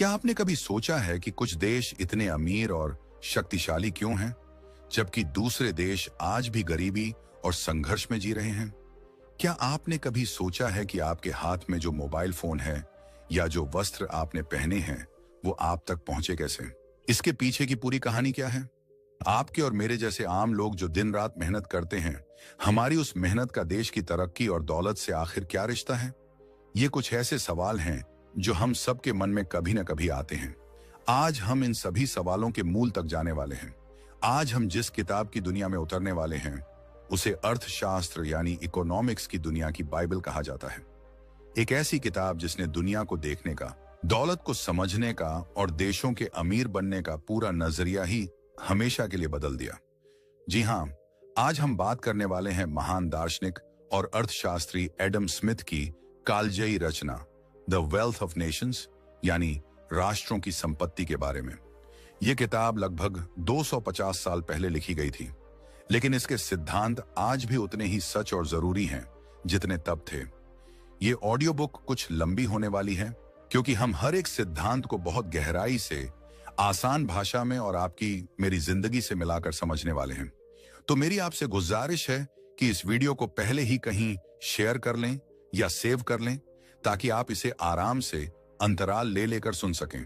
क्या आपने कभी सोचा है कि कुछ देश इतने अमीर और शक्तिशाली क्यों हैं, जबकि दूसरे देश आज भी गरीबी और संघर्ष में जी रहे हैं? क्या आपने कभी सोचा है कि आपके हाथ में जो मोबाइल फोन है या जो वस्त्र आपने पहने हैं, वो आप तक पहुंचे कैसे? इसके पीछे की पूरी कहानी क्या है? आपके और मेरे जैसे आम लोग जो दिन रात मेहनत करते हैं, हमारी उस मेहनत का देश की तरक्की और दौलत से आखिर क्या रिश्ता है? ये कुछ ऐसे सवाल हैं जो हम सबके मन में कभी न कभी आते हैं। आज हम इन सभी सवालों के मूल तक जाने वाले हैं। आज हम जिस किताब की दुनिया में उतरने वाले हैं, उसे अर्थशास्त्र यानी इकोनॉमिक्स की दुनिया की बाइबल कहा जाता है। एक ऐसी किताब जिसने दुनिया को देखने का, दौलत को समझने का और देशों के अमीर बनने का पूरा नजरिया ही हमेशा के लिए बदल दिया। जी हाँ, आज हम बात करने वाले हैं महान दार्शनिक और अर्थशास्त्री एडम स्मिथ की कालजयी रचना द वेल्थ ऑफ नेशंस यानी राष्ट्रों की संपत्ति के बारे में। यह किताब लगभग 250 साल पहले लिखी गई थी, लेकिन इसके सिद्धांत आज भी उतने ही सच और जरूरी हैं जितने तब थे। ये ऑडियो बुक कुछ लंबी होने वाली है क्योंकि हम हर एक सिद्धांत को बहुत गहराई से, आसान भाषा में और आपकी मेरी जिंदगी से मिलाकर समझने वाले हैं। तो मेरी आपसे गुजारिश है कि इस वीडियो को पहले ही कहीं शेयर कर लें या सेव कर लें, ताकि आप इसे आराम से अंतराल ले लेकर सुन सकें।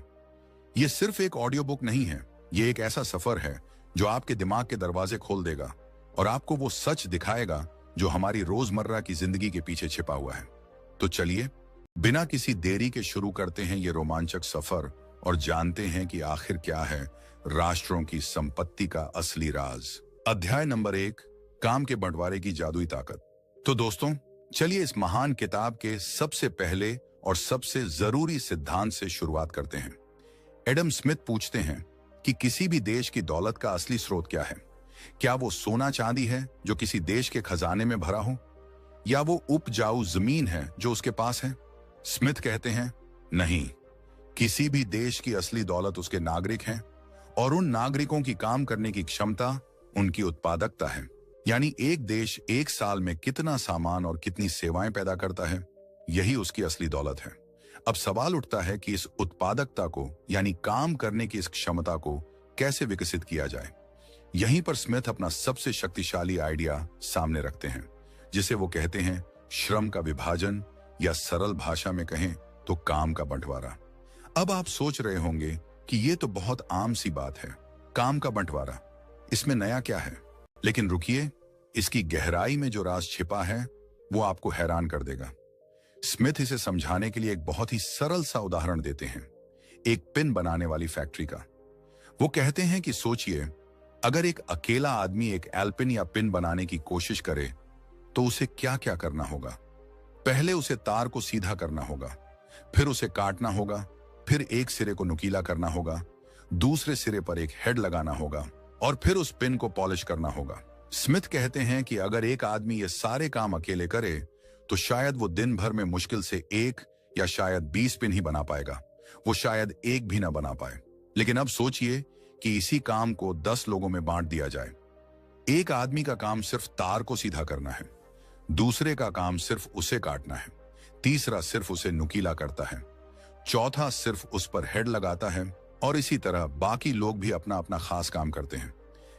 यह सिर्फ एक ऑडियो बुक नहीं है, यह एक ऐसा सफर है जो आपके दिमाग के दरवाजे खोल देगा और आपको वो सच दिखाएगा जो हमारी रोजमर्रा की जिंदगी के पीछे छिपा हुआ है। तो चलिए, बिना किसी देरी के शुरू करते हैं ये रोमांचक सफर और जानते हैं कि आखिर क्या है राष्ट्रों की संपत्ति का असली राज। अध्याय नंबर 1, काम के बंटवारे की जादुई ताकत। तो दोस्तों, चलिए इस महान किताब के सबसे पहले और सबसे जरूरी सिद्धांत से शुरुआत करते हैं। एडम स्मिथ पूछते हैं कि किसी भी देश की दौलत का असली स्रोत क्या है? क्या वो सोना चांदी है जो किसी देश के खजाने में भरा हो, या वो उपजाऊ जमीन है जो उसके पास है? स्मिथ कहते हैं, नहीं, किसी भी देश की असली दौलत उसके नागरिक हैं और उन नागरिकों की काम करने की क्षमता उनकी उत्पादकता है। यानी एक देश एक साल में कितना सामान और कितनी सेवाएं पैदा करता है, यही उसकी असली दौलत है। अब सवाल उठता है कि इस उत्पादकता को यानी काम करने की इस क्षमता को कैसे विकसित किया जाए। यहीं पर स्मिथ अपना सबसे शक्तिशाली आइडिया सामने रखते हैं, जिसे वो कहते हैं श्रम का विभाजन, या सरल भाषा में कहें तो काम का बंटवारा। अब आप सोच रहे होंगे कि ये तो बहुत आम सी बात है, काम का बंटवारा, इसमें नया क्या है? लेकिन रुकिए, इसकी गहराई में जो राज छिपा है वो आपको हैरान कर देगा। स्मिथ इसे समझाने के लिए एक बहुत ही सरल सा उदाहरण देते हैं, एक पिन बनाने वाली फैक्ट्री का। वो कहते हैं कि सोचिए, अगर एक अकेला आदमी एक एल्पिन या पिन बनाने की कोशिश करे तो उसे क्या क्या करना होगा? पहले उसे तार को सीधा करना होगा, फिर उसे काटना होगा, फिर एक सिरे को नुकीला करना होगा, दूसरे सिरे पर एक हेड लगाना होगा और फिर उस पिन को पॉलिश करना होगा। स्मिथ कहते हैं कि अगर एक आदमी ये सारे काम अकेले करे तो शायद वो दिन भर में मुश्किल से 1 या शायद 20 पिन ही बना पाएगा, वो शायद एक भी ना बना पाए। लेकिन अब सोचिए कि इसी काम को 10 लोगों में बांट दिया जाए। एक आदमी का काम सिर्फ तार को सीधा करना है, दूसरे का काम सिर्फ उसे काटना है, तीसरा सिर्फ उसे नुकीला करता है, चौथा सिर्फ उस पर हेड लगाता है और इसी तरह बाकी लोग भी अपना अपना खास काम करते हैं।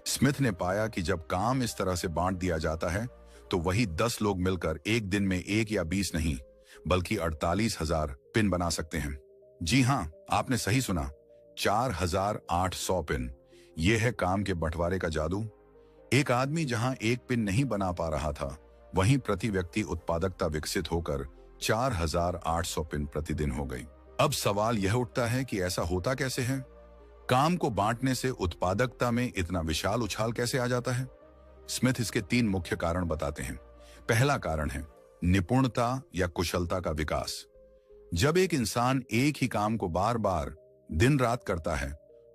स्मिथ ने पाया कि जब काम इस तरह से बांट दिया जाता है तो वही 10 लोग मिलकर एक दिन में 1 या 20 नहीं बल्कि 48,000 पिन बना सकते हैं। जी हाँ, आपने सही सुना, 4,800 पिन। यह है काम के बंटवारे का जादू। एक आदमी जहां एक पिन नहीं बना पा रहा था, वहीं प्रति व्यक्ति उत्पादकता विकसित होकर 4,800 पिन प्रतिदिन हो गई। अब सवाल यह उठता है कि ऐसा होता कैसे है? काम को बांटने से उत्पादकता में इतना विशाल उछाल कैसे आ जाता है? स्मिथ इसके 3 मुख्य कारण बताते हैं। पहला कारण है निपुणता या कुशलता का विकास। जब एक इंसान एक ही काम को बार बार दिन रात करता है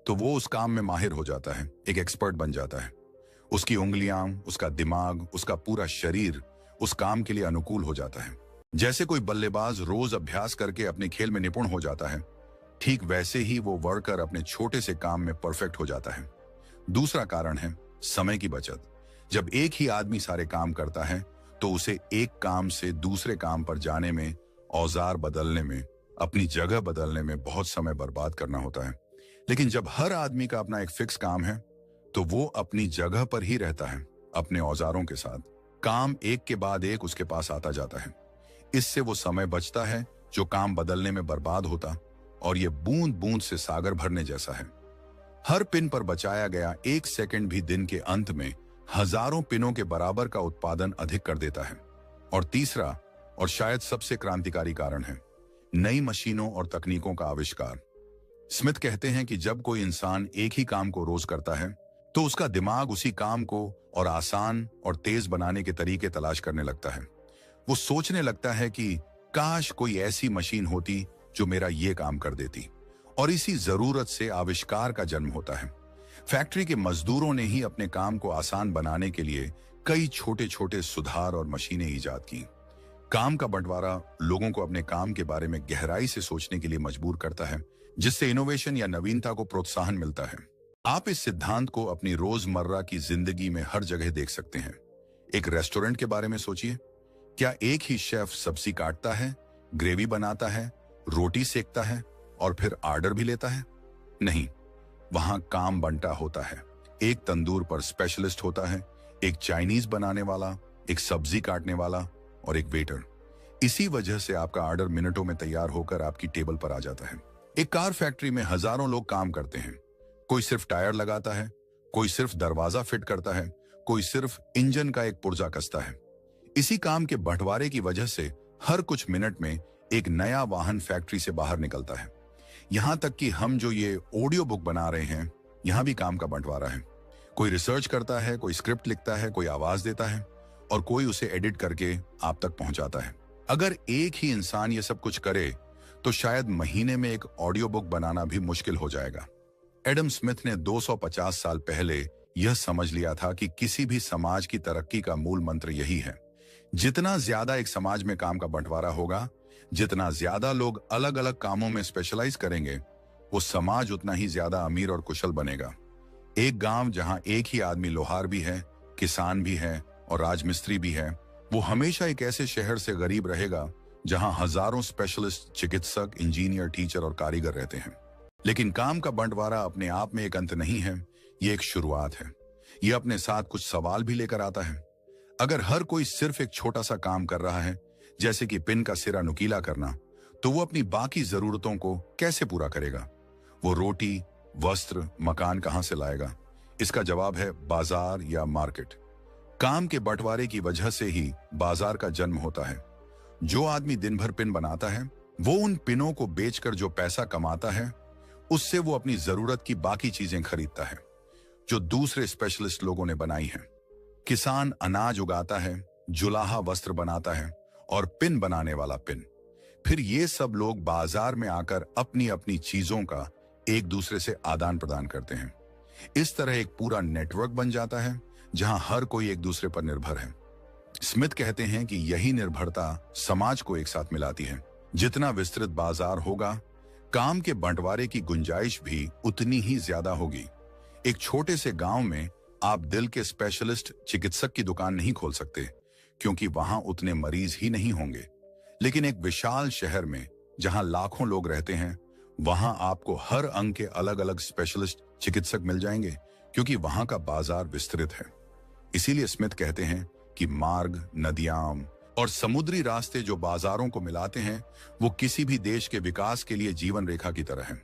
तो वो उस काम में माहिर हो जाता है, एक एक्सपर्ट बन जाता है। उसकी उंगलियां, उसका दिमाग, उसका पूरा शरीर उस काम के लिए अनुकूल हो जाता है। जैसे कोई बल्लेबाज रोज अभ्यास करके अपने खेल में निपुण हो जाता है, ठीक वैसे ही वो वर्कर अपने छोटे से काम में परफेक्ट हो जाता है। दूसरा कारण है समय की बचत। जब एक ही आदमी सारे काम करता है तो उसे एक काम से दूसरे काम पर जाने में, औजार बदलने में, अपनी जगह बदलने में बहुत समय बर्बाद करना होता है। लेकिन जब हर आदमी का अपना एक फिक्स काम है, तो वो अपनी जगह पर ही रहता है, अपने औजारों के साथ। काम एक के बाद एक उसके पास आता जाता है। इससे वो समय बचता है जो काम बदलने में बर्बाद होता, और ये बूंद बूंद से सागर भरने जैसा है। हर पिन पर बचाया गया एक सेकंड भी दिन के अंत में हजारों पिनों के बराबर का उत्पादन अधिक कर देता है। और तीसरा, और शायद सबसे क्रांतिकारी कारण है, नई मशीनों और तकनीकों का आविष्कार। स्मिथ कहते हैं कि जब कोई इंसान एक ही काम को रोज करता है, तो उसका दिमाग उसी काम को और आसान और तेज बनाने के तरीके तलाश करने लगता है। वो सोचने लगता है कि काश कोई ऐसी मशीन होती जो मेरा ये काम कर देती। और इसी जरूरत से आविष्कार का जन्म होता है। फैक्ट्री के मजदूरों ने ही अपने काम को आसान बनाने के लिए कई छोटे छोटे सुधार और मशीनें इजाद की। काम का बंटवारा लोगों को अपने काम के बारे में गहराई से सोचने के लिए मजबूर करता है, जिससे इनोवेशन या नवीनता को प्रोत्साहन मिलता है। आप इस सिद्धांत को अपनी रोजमर्रा की जिंदगी में हर जगह देख सकते हैं। एक रेस्टोरेंट के बारे में सोचिए। क्या एक ही शेफ सब्जी काटता है, ग्रेवी बनाता है, रोटी सेकता है और फिर ऑर्डर भी लेता है? नहीं, वहां काम बंटा होता है। एक तंदूर पर स्पेशलिस्ट होता है, एक चाइनीज बनाने वाला, एक सब्जी काटने वाला और एक वेटर। इसी वजह से आपका ऑर्डर मिनटों में तैयार होकर आपकी टेबल पर आ जाता है। एक कार फैक्ट्री में हजारों लोग काम करते हैं। कोई सिर्फ टायर लगाता है, कोई सिर्फ दरवाजा फिट करता है, कोई सिर्फ इंजन का एक पुर्जा कसता है। इसी काम के बंटवारे की वजह से हर कुछ मिनट में एक नया वाहन फैक्ट्री से बाहर निकलता है। यहां तक कि हम जो ये ऑडियो बुक बना रहे हैं, यहां भी काम का बंटवारा है। कोई रिसर्च करता है, कोई स्क्रिप्ट लिखता है, कोई आवाज देता है और कोई उसे एडिट करके आप तक पहुंचाता है। अगर एक ही इंसान ये सब कुछ करे, तो शायद महीने में एक ऑडियो बुक बनाना भी मुश्किल हो जाएगा। एडम स्मिथ ने 250 साल पहले यह समझ लिया था कि किसी भी समाज की तरक्की का मूल मंत्र यही है। जितना ज्यादा एक समाज में काम का बंटवारा होगा, जितना ज्यादा लोग अलग अलग कामों में स्पेशलाइज करेंगे, वो समाज उतना ही ज्यादा अमीर और कुशल बनेगा। एक गांव जहां एक ही आदमी लोहार भी है, किसान भी है और राजमिस्त्री भी है, वो हमेशा एक ऐसे शहर से गरीब रहेगा जहां हजारों स्पेशलिस्ट चिकित्सक, इंजीनियर, टीचर और कारीगर रहते हैं। लेकिन काम का बंटवारा अपने आप में एक अंत नहीं है, ये एक शुरुआत है। ये अपने साथ कुछ सवाल भी लेकर आता है। अगर हर कोई सिर्फ एक छोटा सा काम कर रहा है, जैसे कि पिन का सिरा नुकीला करना, तो वो अपनी बाकी जरूरतों को कैसे पूरा करेगा? वो रोटी, वस्त्र, मकान कहां से लाएगा? इसका जवाब है बाजार या मार्केट। काम के बंटवारे की वजह से ही बाजार का जन्म होता है। जो आदमी दिन भर पिन बनाता है, वो उन पिनों को बेचकर जो पैसा कमाता है, उससे वो अपनी जरूरत की बाकी चीजें खरीदता है जो दूसरे स्पेशलिस्ट लोगों ने बनाई हैं। किसान अनाज उगाता है, जुलाहा वस्त्र बनाता है और पिन बनाने वाला पिन। फिर ये सब लोग बाजार में आकर अपनी अपनी चीजों का एक दूसरे से आदान प्रदान करते हैं। इस तरह एक पूरा नेटवर्क बन जाता है जहां हर कोई एक दूसरे पर निर्भर है। स्मिथ कहते हैं कि यही निर्भरता समाज को एक साथ मिलाती है। जितना विस्तृत बाजार होगा, काम के बंटवारे की गुंजाइश भी उतनी ही ज्यादा होगी। एक छोटे से गांव में आप दिल के स्पेशलिस्ट चिकित्सक की दुकान नहीं खोल सकते, क्योंकि वहां उतने मरीज ही नहीं होंगे। लेकिन एक विशाल शहर में जहां लाखों लोग रहते हैं, वहां आपको हर अंग के अलग अलग स्पेशलिस्ट चिकित्सक मिल जाएंगे, क्योंकि वहां का बाजार विस्तृत है। इसीलिए स्मिथ कहते हैं कि मार्ग, नदियां और समुद्री रास्ते जो बाजारों को मिलाते हैं, वो किसी भी देश के विकास के लिए जीवन रेखा की तरह हैं,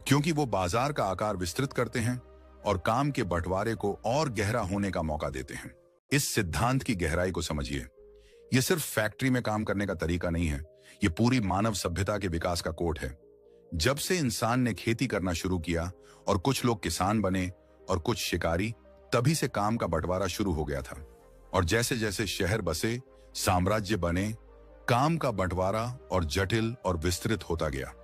क्योंकि वो बाजार का आकार विस्तृत करते हैं और काम के बंटवारे को और गहरा होने का मौका देते हैं। इस सिद्धांत की गहराई को समझिए। यह सिर्फ फैक्ट्री में काम करने का तरीका नहीं है, यह पूरी मानव सभ्यता के विकास का कोड है। जब से इंसान ने खेती करना शुरू किया और कुछ लोग किसान बने और कुछ शिकारी, तभी से काम का बंटवारा शुरू हो गया था। और जैसे जैसे शहर बसे, साम्राज्य बने, काम का बंटवारा और जटिल और विस्तृत होता गया।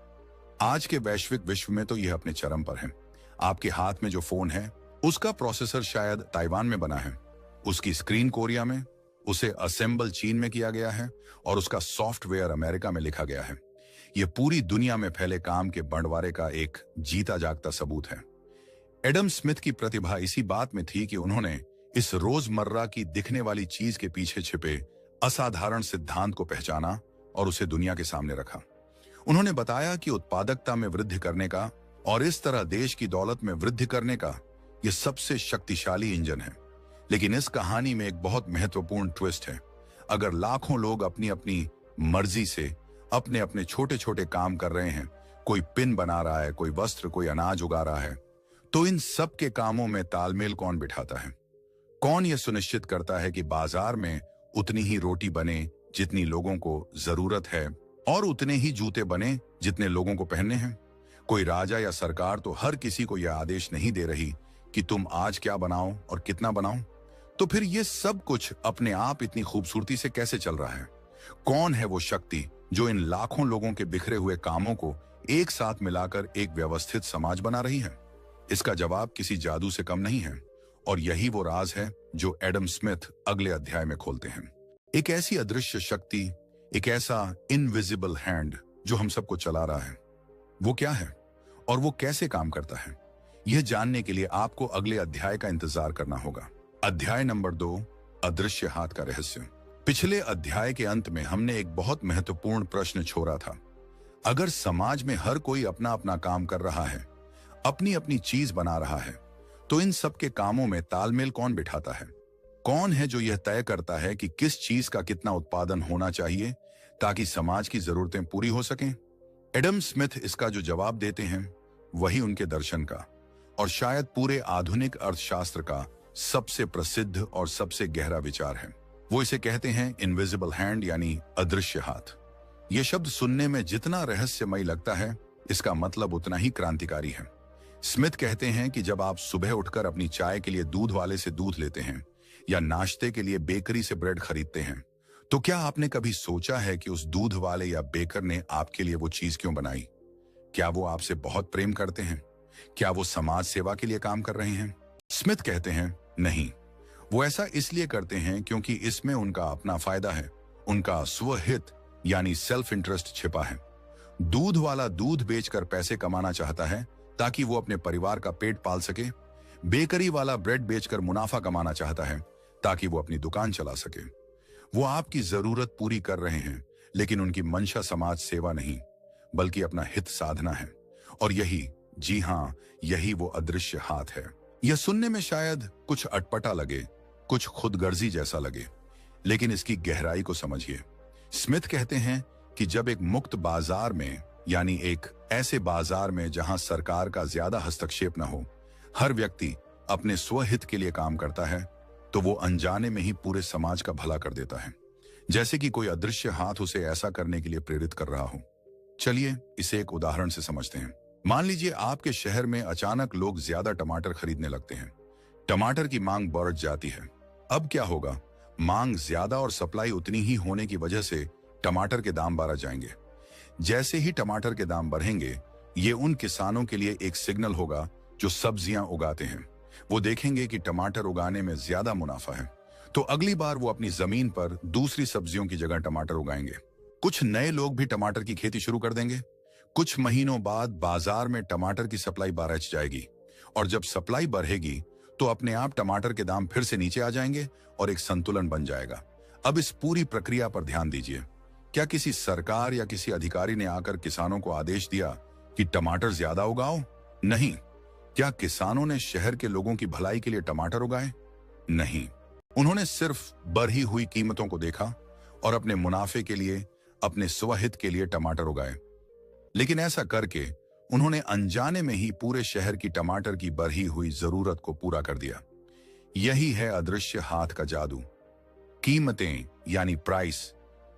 आज के वैश्विक विश्व में तो यह अपने चरम पर है। आपके हाथ में जो फोन है, उसका प्रोसेसर शायद ताइवान में बना है, उसकी स्क्रीन कोरिया में, उसे असेंबल चीन में किया गया है और उसका सॉफ्टवेयर अमेरिका में लिखा गया है। यह पूरी दुनिया में फैले काम के बंटवारे का एक जीता जागता सबूत है। एडम स्मिथ की प्रतिभा इसी बात में थी कि उन्होंने इस रोजमर्रा की दिखने वाली चीज के पीछे छिपे असाधारण सिद्धांत को पहचाना और उसे दुनिया के सामने रखा। उन्होंने बताया कि उत्पादकता में वृद्धि करने का और इस तरह देश की दौलत में वृद्धि करने का यह सबसे शक्तिशाली इंजन है। लेकिन इस कहानी में एक बहुत महत्वपूर्ण ट्विस्ट है। अगर लाखों लोग अपनी अपनी मर्जी से अपने अपने छोटे छोटे काम कर रहे हैं, कोई पिन बना रहा है, कोई वस्त्र, कोई अनाज उगा रहा है, तो इन सब के कामों में तालमेल कौन बिठाता है? कौन यह सुनिश्चित करता है कि बाजार में उतनी ही रोटी बने जितनी लोगों को जरूरत है और उतने ही जूते बने जितने लोगों को पहनने हैं? कोई राजा या सरकार तो हर किसी को यह आदेश नहीं दे रही कि तुम आज क्या बनाओ और कितना बनाओ। तो फिर यह सब कुछ अपने आप इतनी खूबसूरती से कैसे चल रहा है? कौन है वो शक्ति जो इन लाखों लोगों के बिखरे हुए कामों को एक साथ मिलाकर एक व्यवस्थित समाज बना रही है? इसका जवाब किसी जादू से कम नहीं है, और यही वो राज है जो एडम स्मिथ अगले अध्याय में खोलते हैं। एक ऐसी अदृश्य शक्ति, एक ऐसा इनविजिबल हैंड जो हम सबको चला रहा है, वो क्या है और वो कैसे काम करता है? यह जानने के लिए आपको अगले अध्याय का इंतजार करना होगा। अध्याय नंबर 2, अदृश्य हाथ का रहस्य। पिछले अध्याय के अंत में हमने एक बहुत महत्वपूर्ण प्रश्न छोड़ा था। अगर समाज में हर कोई अपना अपना काम कर रहा है, अपनी अपनी चीज बना रहा है, तो इन सब के कामों में तालमेल कौन बिठाता है? कौन है जो यह तय करता है कि किस चीज का कितना उत्पादन होना चाहिए ताकि समाज की जरूरतें पूरी हो सकें? एडम स्मिथ इसका जो जवाब देते हैं वही उनके दर्शन का और शायद पूरे आधुनिक अर्थशास्त्र का सबसे प्रसिद्ध और सबसे गहरा विचार है। वो इसे कहते हैं इनविजिबल हैंड, यानी अदृश्य हाथ। यह शब्द सुनने में जितना रहस्यमय लगता है, इसका मतलब उतना ही क्रांतिकारी है। स्मिथ कहते हैं कि जब आप सुबह उठकर अपनी चाय के लिए दूध वाले से दूध लेते हैं या नाश्ते के लिए बेकरी से ब्रेड खरीदते हैं, तो क्या आपने कभी सोचा है कि उस दूध वाले या बेकर ने आपके लिए वो चीज क्यों बनाई? क्या वो आपसे बहुत प्रेम करते हैं? क्या वो समाज सेवा के लिए काम कर रहे हैं? स्मिथ कहते हैं नहीं, वो ऐसा इसलिए करते हैं क्योंकि इसमें उनका अपना फायदा है, उनका स्वहित यानी सेल्फ इंटरेस्ट छिपा है। दूध वाला दूध बेचकर पैसे कमाना चाहता है ताकि वो अपने परिवार का पेट पाल सके। बेकरी वाला ब्रेड बेचकर मुनाफा कमाना चाहता है ताकि वो अपनी दुकान चला सके। वो आपकी जरूरत पूरी कर रहे हैं, लेकिन उनकी मंशा समाज सेवा नहीं बल्कि अपना हित साधना है। और यही, जी हां, यही वो अदृश्य हाथ है। यह सुनने में शायद कुछ अटपटा लगे, कुछ खुदगर्जी जैसा लगे, लेकिन इसकी गहराई को समझिए। स्मिथ कहते हैं कि जब एक मुक्त बाजार में, यानी एक ऐसे बाजार में जहां सरकार का ज्यादा हस्तक्षेप न हो, हर व्यक्ति अपने स्वहित के लिए काम करता है, तो वो अनजाने में ही पूरे समाज का भला कर देता है, जैसे कि कोई अदृश्य हाथ उसे ऐसा करने के लिए प्रेरित कर रहा हो। चलिए इसे एक उदाहरण से समझते हैं। मान लीजिए आपके शहर में अचानक लोग ज्यादा टमाटर खरीदने लगते हैं। टमाटर की मांग बढ़ जाती है। अब क्या होगा? मांग ज्यादा और सप्लाई उतनी ही होने की वजह से टमाटर के दाम बढ़ जाएंगे। जैसे ही टमाटर के दाम बढ़ेंगे, ये उन किसानों के लिए एक सिग्नल होगा जो सब्जियां उगाते हैं। वो देखेंगे कि टमाटर उगाने में ज्यादा मुनाफा है, तो अगली बार वो अपनी जमीन पर दूसरी सब्जियों की जगह टमाटर उगाएंगे। कुछ नए लोग भी टमाटर की खेती शुरू कर देंगे। कुछ महीनों बाद बाजार में टमाटर की सप्लाई बढ़ जाएगी, और जब सप्लाई बढ़ेगी तो अपने आप टमाटर के दाम फिर से नीचे आ जाएंगे और एक संतुलन बन जाएगा। अब इस पूरी प्रक्रिया पर ध्यान दीजिए। क्या किसी सरकार या किसी अधिकारी ने आकर किसानों को आदेश दिया कि टमाटर ज्यादा उगाओ? नहीं। क्या किसानों ने शहर के लोगों की भलाई के लिए टमाटर उगाए? नहीं। उन्होंने सिर्फ बढ़ी हुई कीमतों को देखा और अपने मुनाफे के लिए, अपने स्वहित के लिए टमाटर उगाए। लेकिन ऐसा करके उन्होंने अनजाने में ही पूरे शहर की टमाटर की बढ़ी हुई जरूरत को पूरा कर दिया। यही है अदृश्य हाथ का जादू। कीमतें यानी प्राइस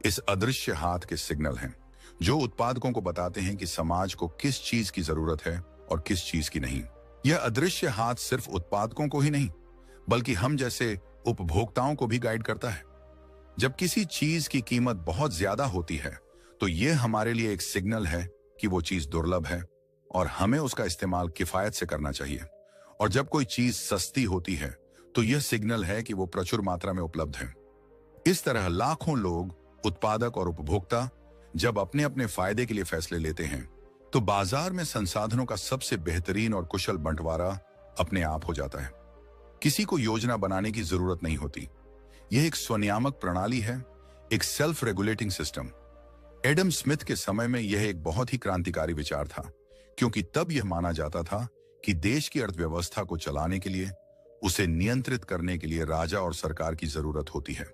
इस अदृश्य हाथ के सिग्नल हैं, जो उत्पादकों को बताते हैं कि समाज को किस चीज की जरूरत है और किस चीज की नहीं। यह अदृश्य हाथ सिर्फ उत्पादकों को ही नहीं, बल्कि हम जैसे उपभोक्ताओं को भी गाइड करता है। जब किसी चीज की कीमत बहुत ज्यादा होती है, तो यह हमारे लिए एक सिग्नल है कि वो चीज दुर्लभ है और हमें उसका इस्तेमाल किफायत से करना चाहिए। और जब कोई चीज सस्ती होती है, तो यह सिग्नल है कि वो प्रचुर मात्रा में उपलब्ध है। इस तरह लाखों लोग, उत्पादक और उपभोक्ता, जब अपने अपने फायदे के लिए फैसले लेते हैं, तो बाजार में संसाधनों का सबसे बेहतरीन और कुशल बंटवारा अपने आप हो जाता है। किसी को योजना बनाने की जरूरत नहीं होती। यह एक स्वनियामक प्रणाली है, एक self regulating system. Adam Smith के समय में यह एक बहुत ही क्रांतिकारी विचार था, क्योंकि तब यह माना जाता था कि देश की अर्थव्यवस्था को चलाने के लिए, उसे नियंत्रित करने के लिए राजा और सरकार की जरूरत होती है।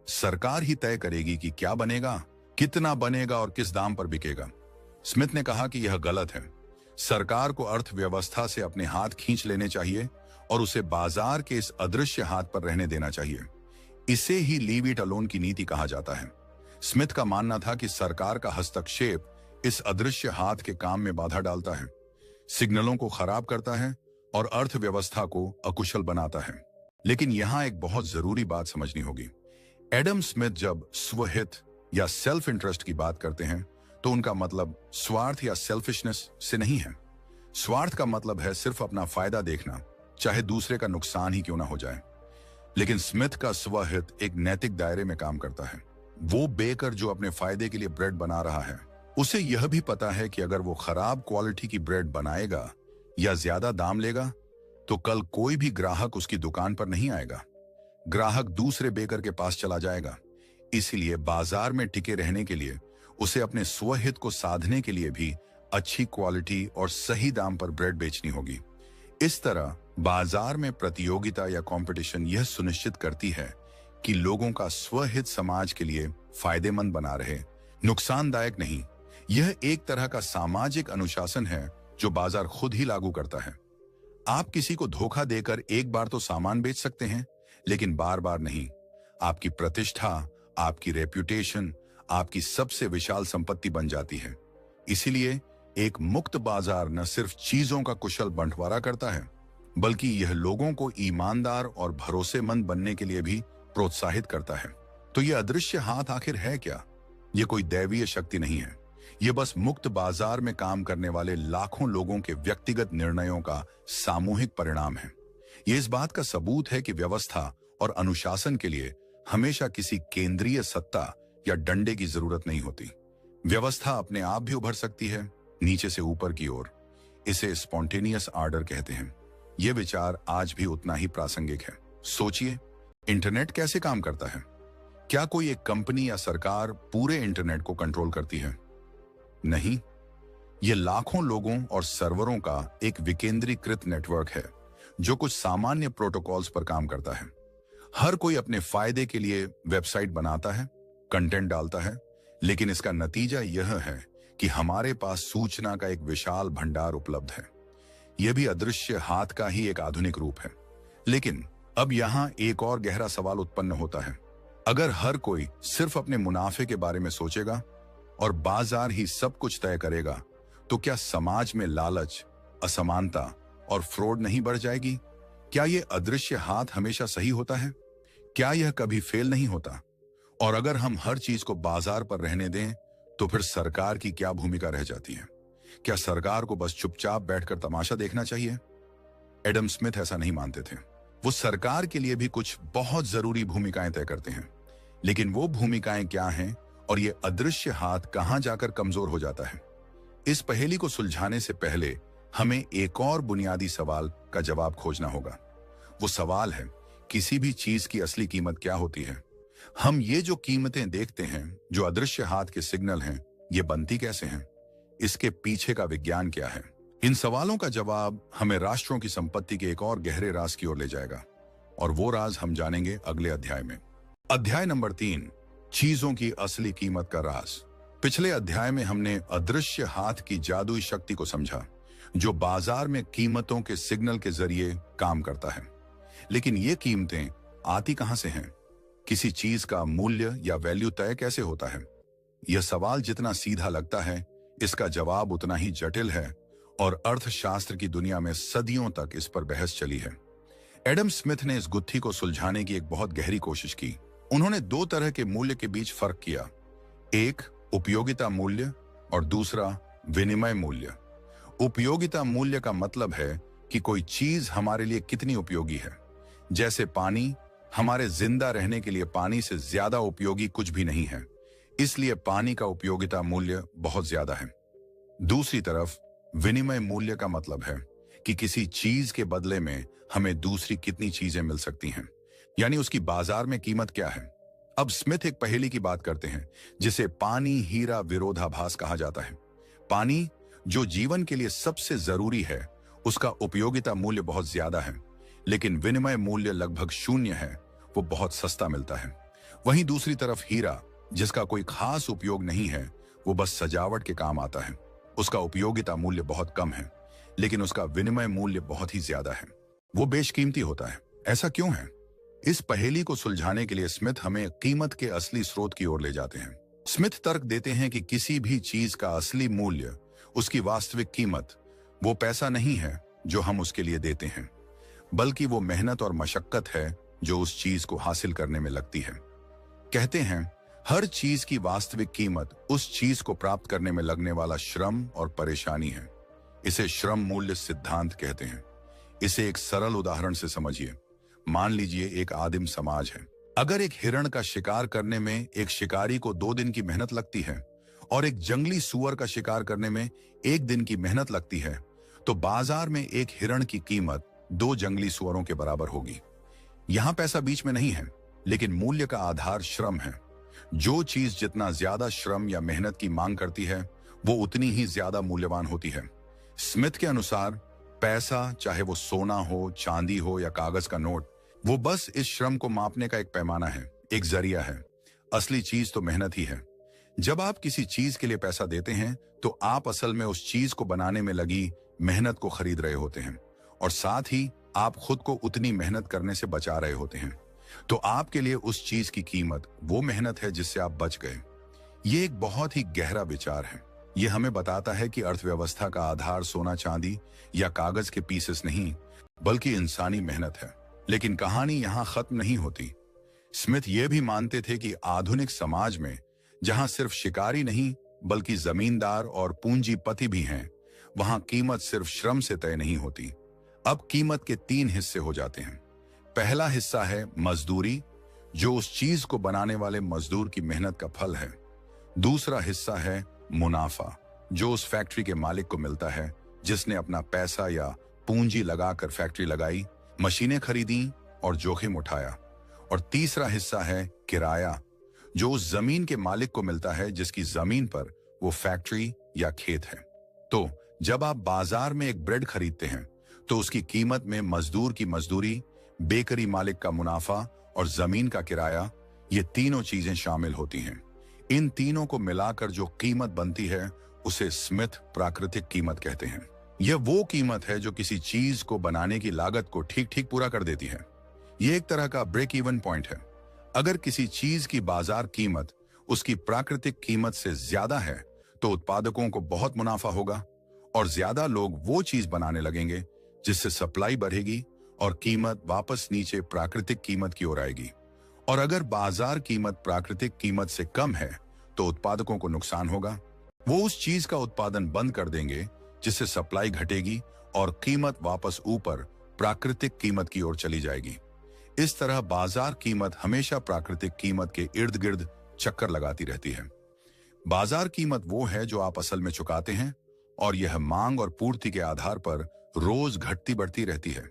सरकार ही तय करेगी कि क्या बनेगा, कितना बनेगा और किस दाम पर बिकेगा। स्मिथ ने कहा कि यह गलत है। सरकार को अर्थव्यवस्था से अपने हाथ खींच लेने चाहिए और उसे बाजार के इस अदृश्य हाथ पर रहने देना चाहिए। इसे ही लीव इट अलोन की नीति कहा जाता है। स्मिथ का मानना था कि सरकार का हस्तक्षेप इस अदृश्य हाथ के काम में बाधा डालता है, सिग्नलों को खराब करता है और अर्थव्यवस्था को अकुशल बनाता है। लेकिन यहां एक बहुत जरूरी बात समझनी होगी। एडम स्मिथ जब स्वहित या सेल्फ इंटरेस्ट की बात करते हैं तो उनका मतलब स्वार्थ या सेल्फिशनेस से नहीं है। स्वार्थ का मतलब है सिर्फ अपना फायदा देखना, चाहे दूसरे का नुकसान ही क्यों ना हो जाए। लेकिन स्मिथ का स्वहित एक नैतिक दायरे में काम करता है। वो बेकर जो अपने फायदे के लिए ब्रेड बना रहा है, उसे यह भी पता है कि अगर वो खराब क्वालिटी की ब्रेड बनाएगा या ज्यादा दाम लेगा तो कल कोई भी ग्राहक उसकी दुकान पर नहीं आएगा। ग्राहक दूसरे बेकर के पास चला जाएगा। इसीलिए बाजार में टिके रहने के लिए उसे अपने स्वहित को साधने के लिए भी अच्छी क्वालिटी और सही दाम पर ब्रेड बेचनी होगी। इस तरह बाजार में प्रतियोगिता या कंपटीशन यह सुनिश्चित करती है कि लोगों का स्वहित समाज के लिए फायदेमंद बना रहे, नुकसानदायक नहीं। यह एक तरह का सामाजिक अनुशासन है जो बाजार खुद ही लागू करता है। आप किसी को धोखा देकर एक बार तो सामान बेच सकते हैं, लेकिन बार बार नहीं। आपकी प्रतिष्ठा, आपकी रेप्यूटेशन आपकी सबसे विशाल संपत्ति बन जाती है। इसीलिए एक मुक्त बाजार न सिर्फ चीजों का कुशल बंटवारा करता है, बल्कि यह लोगों को ईमानदार और भरोसेमंद बनने के लिए भी प्रोत्साहित करता है। तो यह अदृश्य हाथ आखिर है क्या? यह कोई दैवीय शक्ति नहीं है। यह बस मुक्त बाजार में काम करने वाले लाखों लोगों के व्यक्तिगत निर्णयों का सामूहिक परिणाम है। यह इस बात का सबूत है कि व्यवस्था और अनुशासन के लिए हमेशा किसी केंद्रीय सत्ता या डंडे की जरूरत नहीं होती। व्यवस्था अपने आप भी उभर सकती है, नीचे से ऊपर की ओर। इसे स्पॉन्टेनियस आर्डर कहते हैं। यह विचार आज भी उतना ही प्रासंगिक है। सोचिए, इंटरनेट कैसे काम करता है? क्या कोई एक कंपनी या सरकार पूरे इंटरनेट को कंट्रोल करती है? नहीं, यह लाखों लोगों और सर्वरों का एक विकेंद्रीकृत नेटवर्क है जो कुछ सामान्य प्रोटोकॉल्स पर काम करता है। हर कोई अपने फायदे के लिए वेबसाइट बनाता है, कंटेंट डालता है, लेकिन इसका नतीजा यह है कि हमारे पास सूचना का एक विशाल भंडार उपलब्ध है। यह भी अदृश्य हाथ का ही एक आधुनिक रूप है। लेकिन अब यहां एक और गहरा सवाल उत्पन्न होता है। अगर हर कोई सिर्फ अपने मुनाफे के बारे में सोचेगा और बाजार ही सब कुछ तय करेगा, तो क्या समाज में लालच, असमानता और फ्रॉड नहीं बढ़ जाएगी? क्या यह अदृश्य हाथ हमेशा सही होता है? क्या यह कभी फेल नहीं होता? और अगर हम हर चीज को बाजार पर रहने दें, तो फिर सरकार की क्या भूमिका रह जाती है? क्या सरकार को बस चुपचाप बैठकर तमाशा देखना चाहिए? एडम स्मिथ ऐसा नहीं मानते थे। वो सरकार के लिए भी कुछ बहुत जरूरी भूमिकाएं तय करते हैं। लेकिन वो भूमिकाएं क्या हैं और ये अदृश्य हाथ कहां जाकर कमजोर हो जाता है? इस पहेली को सुलझाने से पहले हमें एक और बुनियादी सवाल का जवाब खोजना होगा। वो सवाल है, किसी भी चीज की असली कीमत क्या होती है? हम ये जो कीमतें देखते हैं, जो अदृश्य हाथ के सिग्नल हैं, ये बनती कैसे हैं? इसके पीछे का विज्ञान क्या है? इन सवालों का जवाब हमें राष्ट्रों की संपत्ति के एक और गहरे राज की ओर ले जाएगा, और वो राज हम जानेंगे अगले अध्याय में। अध्याय नंबर 3, चीजों की असली कीमत का राज। पिछले अध्याय में हमने अदृश्य हाथ की जादुई शक्ति को समझा, जो बाजार में कीमतों के सिग्नल के जरिए काम करता है। लेकिन ये कीमतें आती कहां से हैं? किसी चीज का मूल्य या वैल्यू तय कैसे होता है? यह सवाल जितना सीधा लगता है, इसका जवाब उतना ही जटिल है, और अर्थशास्त्र की दुनिया में सदियों तक इस पर बहस चली है। एडम स्मिथ ने इस गुत्थी को सुलझाने की एक बहुत गहरी कोशिश की। उन्होंने 2 तरह के मूल्य के बीच फर्क किया, एक उपयोगिता मूल्य और दूसरा विनिमय मूल्य। उपयोगिता मूल्य का मतलब है कि कोई चीज हमारे लिए कितनी उपयोगी है। जैसे पानी, हमारे जिंदा रहने के लिए पानी से ज्यादा उपयोगी कुछ भी नहीं है, इसलिए पानी का उपयोगिता मूल्य बहुत ज्यादा है। दूसरी तरफ विनिमय मूल्य का मतलब है कि किसी चीज के बदले में हमें दूसरी कितनी चीजें मिल सकती हैं, यानी उसकी बाजार में कीमत क्या है। अब स्मिथ एक पहेली की बात करते हैं जिसे पानी हीरा विरोधाभास कहा जाता है। पानी, जो जीवन के लिए सबसे जरूरी है, उसका उपयोगिता मूल्य बहुत ज्यादा है, लेकिन विनिमय मूल्य लगभग शून्य है। वो बहुत सस्ता मिलता है। वहीं दूसरी तरफ हीरा, जिसका कोई खास उपयोग नहीं है, वो बस सजावट के काम आता है। उसका उपयोगिता मूल्य बहुत कम है, लेकिन उसका विनिमय मूल्य बहुत ही ज्यादा है। वो बेशकीमती होता है। ऐसा क्यों है? इस पहेली को सुलझाने के लिए स्मिथ हमें कीमत के असली स्रोत की ओर ले जाते हैं। स्मिथ तर्क देते हैं कि किसी भी चीज का असली मूल्य, उसकी वास्तविक कीमत, वो पैसा नहीं है जो हम उसके लिए देते हैं, बल्कि वो मेहनत और मशक्कत है जो उस चीज को हासिल करने में लगती है। कहते हैं, हर चीज की वास्तविक कीमत उस चीज को प्राप्त करने में लगने वाला श्रम और परेशानी है। इसे श्रम मूल्य सिद्धांत कहते हैं। इसे एक सरल उदाहरण से समझिए। मान लीजिए एक आदिम समाज है। अगर एक हिरण का शिकार करने में एक शिकारी को 2 दिन की मेहनत लगती है और एक जंगली सुअर का शिकार करने में 1 दिन की मेहनत लगती है, तो बाजार में एक हिरण की कीमत 2 जंगली सुअरों के बराबर होगी। यहां पैसा बीच में नहीं है, लेकिन मूल्य का आधार श्रम है। जो चीज जितना ज्यादा श्रम या मेहनत की मांग करती है, वो उतनी ही ज्यादा मूल्यवान होती है। स्मिथ के अनुसार पैसा, चाहे वो सोना हो, चांदी हो या कागज का नोट, वो बस इस श्रम को मापने का एक पैमाना है, एक जरिया है। असली चीज तो मेहनत ही है। जब आप किसी चीज के लिए पैसा देते हैं, तो आप असल में उस चीज को बनाने में लगी मेहनत को खरीद रहे होते हैं, और साथ ही आप खुद को उतनी मेहनत करने से बचा रहे होते हैं। तो आपके लिए उस चीज की कीमत वो मेहनत है जिससे आप बच गए। ये एक बहुत ही गहरा विचार है। ये हमें बताता है कि अर्थव्यवस्था का आधार सोना चांदी या कागज के पीसेस नहीं, बल्कि इंसानी मेहनत है। लेकिन कहानी यहां खत्म नहीं होती। स्मिथ ये भी मानते थे कि आधुनिक समाज में, जहां सिर्फ शिकारी नहीं बल्कि जमींदार और पूंजीपति भी हैं, वहां कीमत सिर्फ श्रम से तय नहीं होती। अब कीमत के 3 हिस्से हो जाते हैं। पहला हिस्सा है मजदूरी, जो उस चीज को बनाने वाले मजदूर की मेहनत का फल है। दूसरा हिस्सा है मुनाफा, जो उस फैक्ट्री के मालिक को मिलता है जिसने अपना पैसा या पूंजी लगाकर फैक्ट्री लगाई, मशीनें खरीदी और जोखिम उठाया। और तीसरा हिस्सा है किराया, जो उस जमीन के मालिक को मिलता है जिसकी जमीन पर वो फैक्ट्री या खेत है। तो जब आप बाजार में एक ब्रेड खरीदते हैं, तो उसकी कीमत में मजदूर की मजदूरी, बेकरी मालिक का मुनाफा और जमीन का किराया, ये तीनों चीजें शामिल होती हैं। इन तीनों को मिलाकर जो कीमत बनती है, उसे स्मिथ प्राकृतिक कीमत कहते हैं। यह वो कीमत है जो किसी चीज को बनाने की लागत को ठीक ठीक पूरा कर देती है। यह एक तरह का ब्रेक इवन पॉइंट है। अगर किसी चीज की बाजार कीमत उसकी प्राकृतिक कीमत से ज्यादा है, तो उत्पादकों को बहुत मुनाफा होगा और ज्यादा लोग वो चीज बनाने लगेंगे, जिससे सप्लाई बढ़ेगी और कीमत वापस नीचे प्राकृतिक कीमत की ओर आएगी। और अगर बाजार कीमत प्राकृतिक कीमत से कम है, तो उत्पादकों को नुकसान होगा। वो उस चीज का उत्पादन बंद कर देंगे जिससे सप्लाई घटेगी और कीमत वापस ऊपर प्राकृतिक कीमत की ओर चली जाएगी। इस तरह बाजार कीमत हमेशा प्राकृतिक कीमत के इर्द गिर्द चक्कर लगाती रहती है। बाजार कीमत वो है जो आप असल में चुकाते हैं, और यह मांग और पूर्ति के आधार पर रोज घटती बढ़ती रहती है।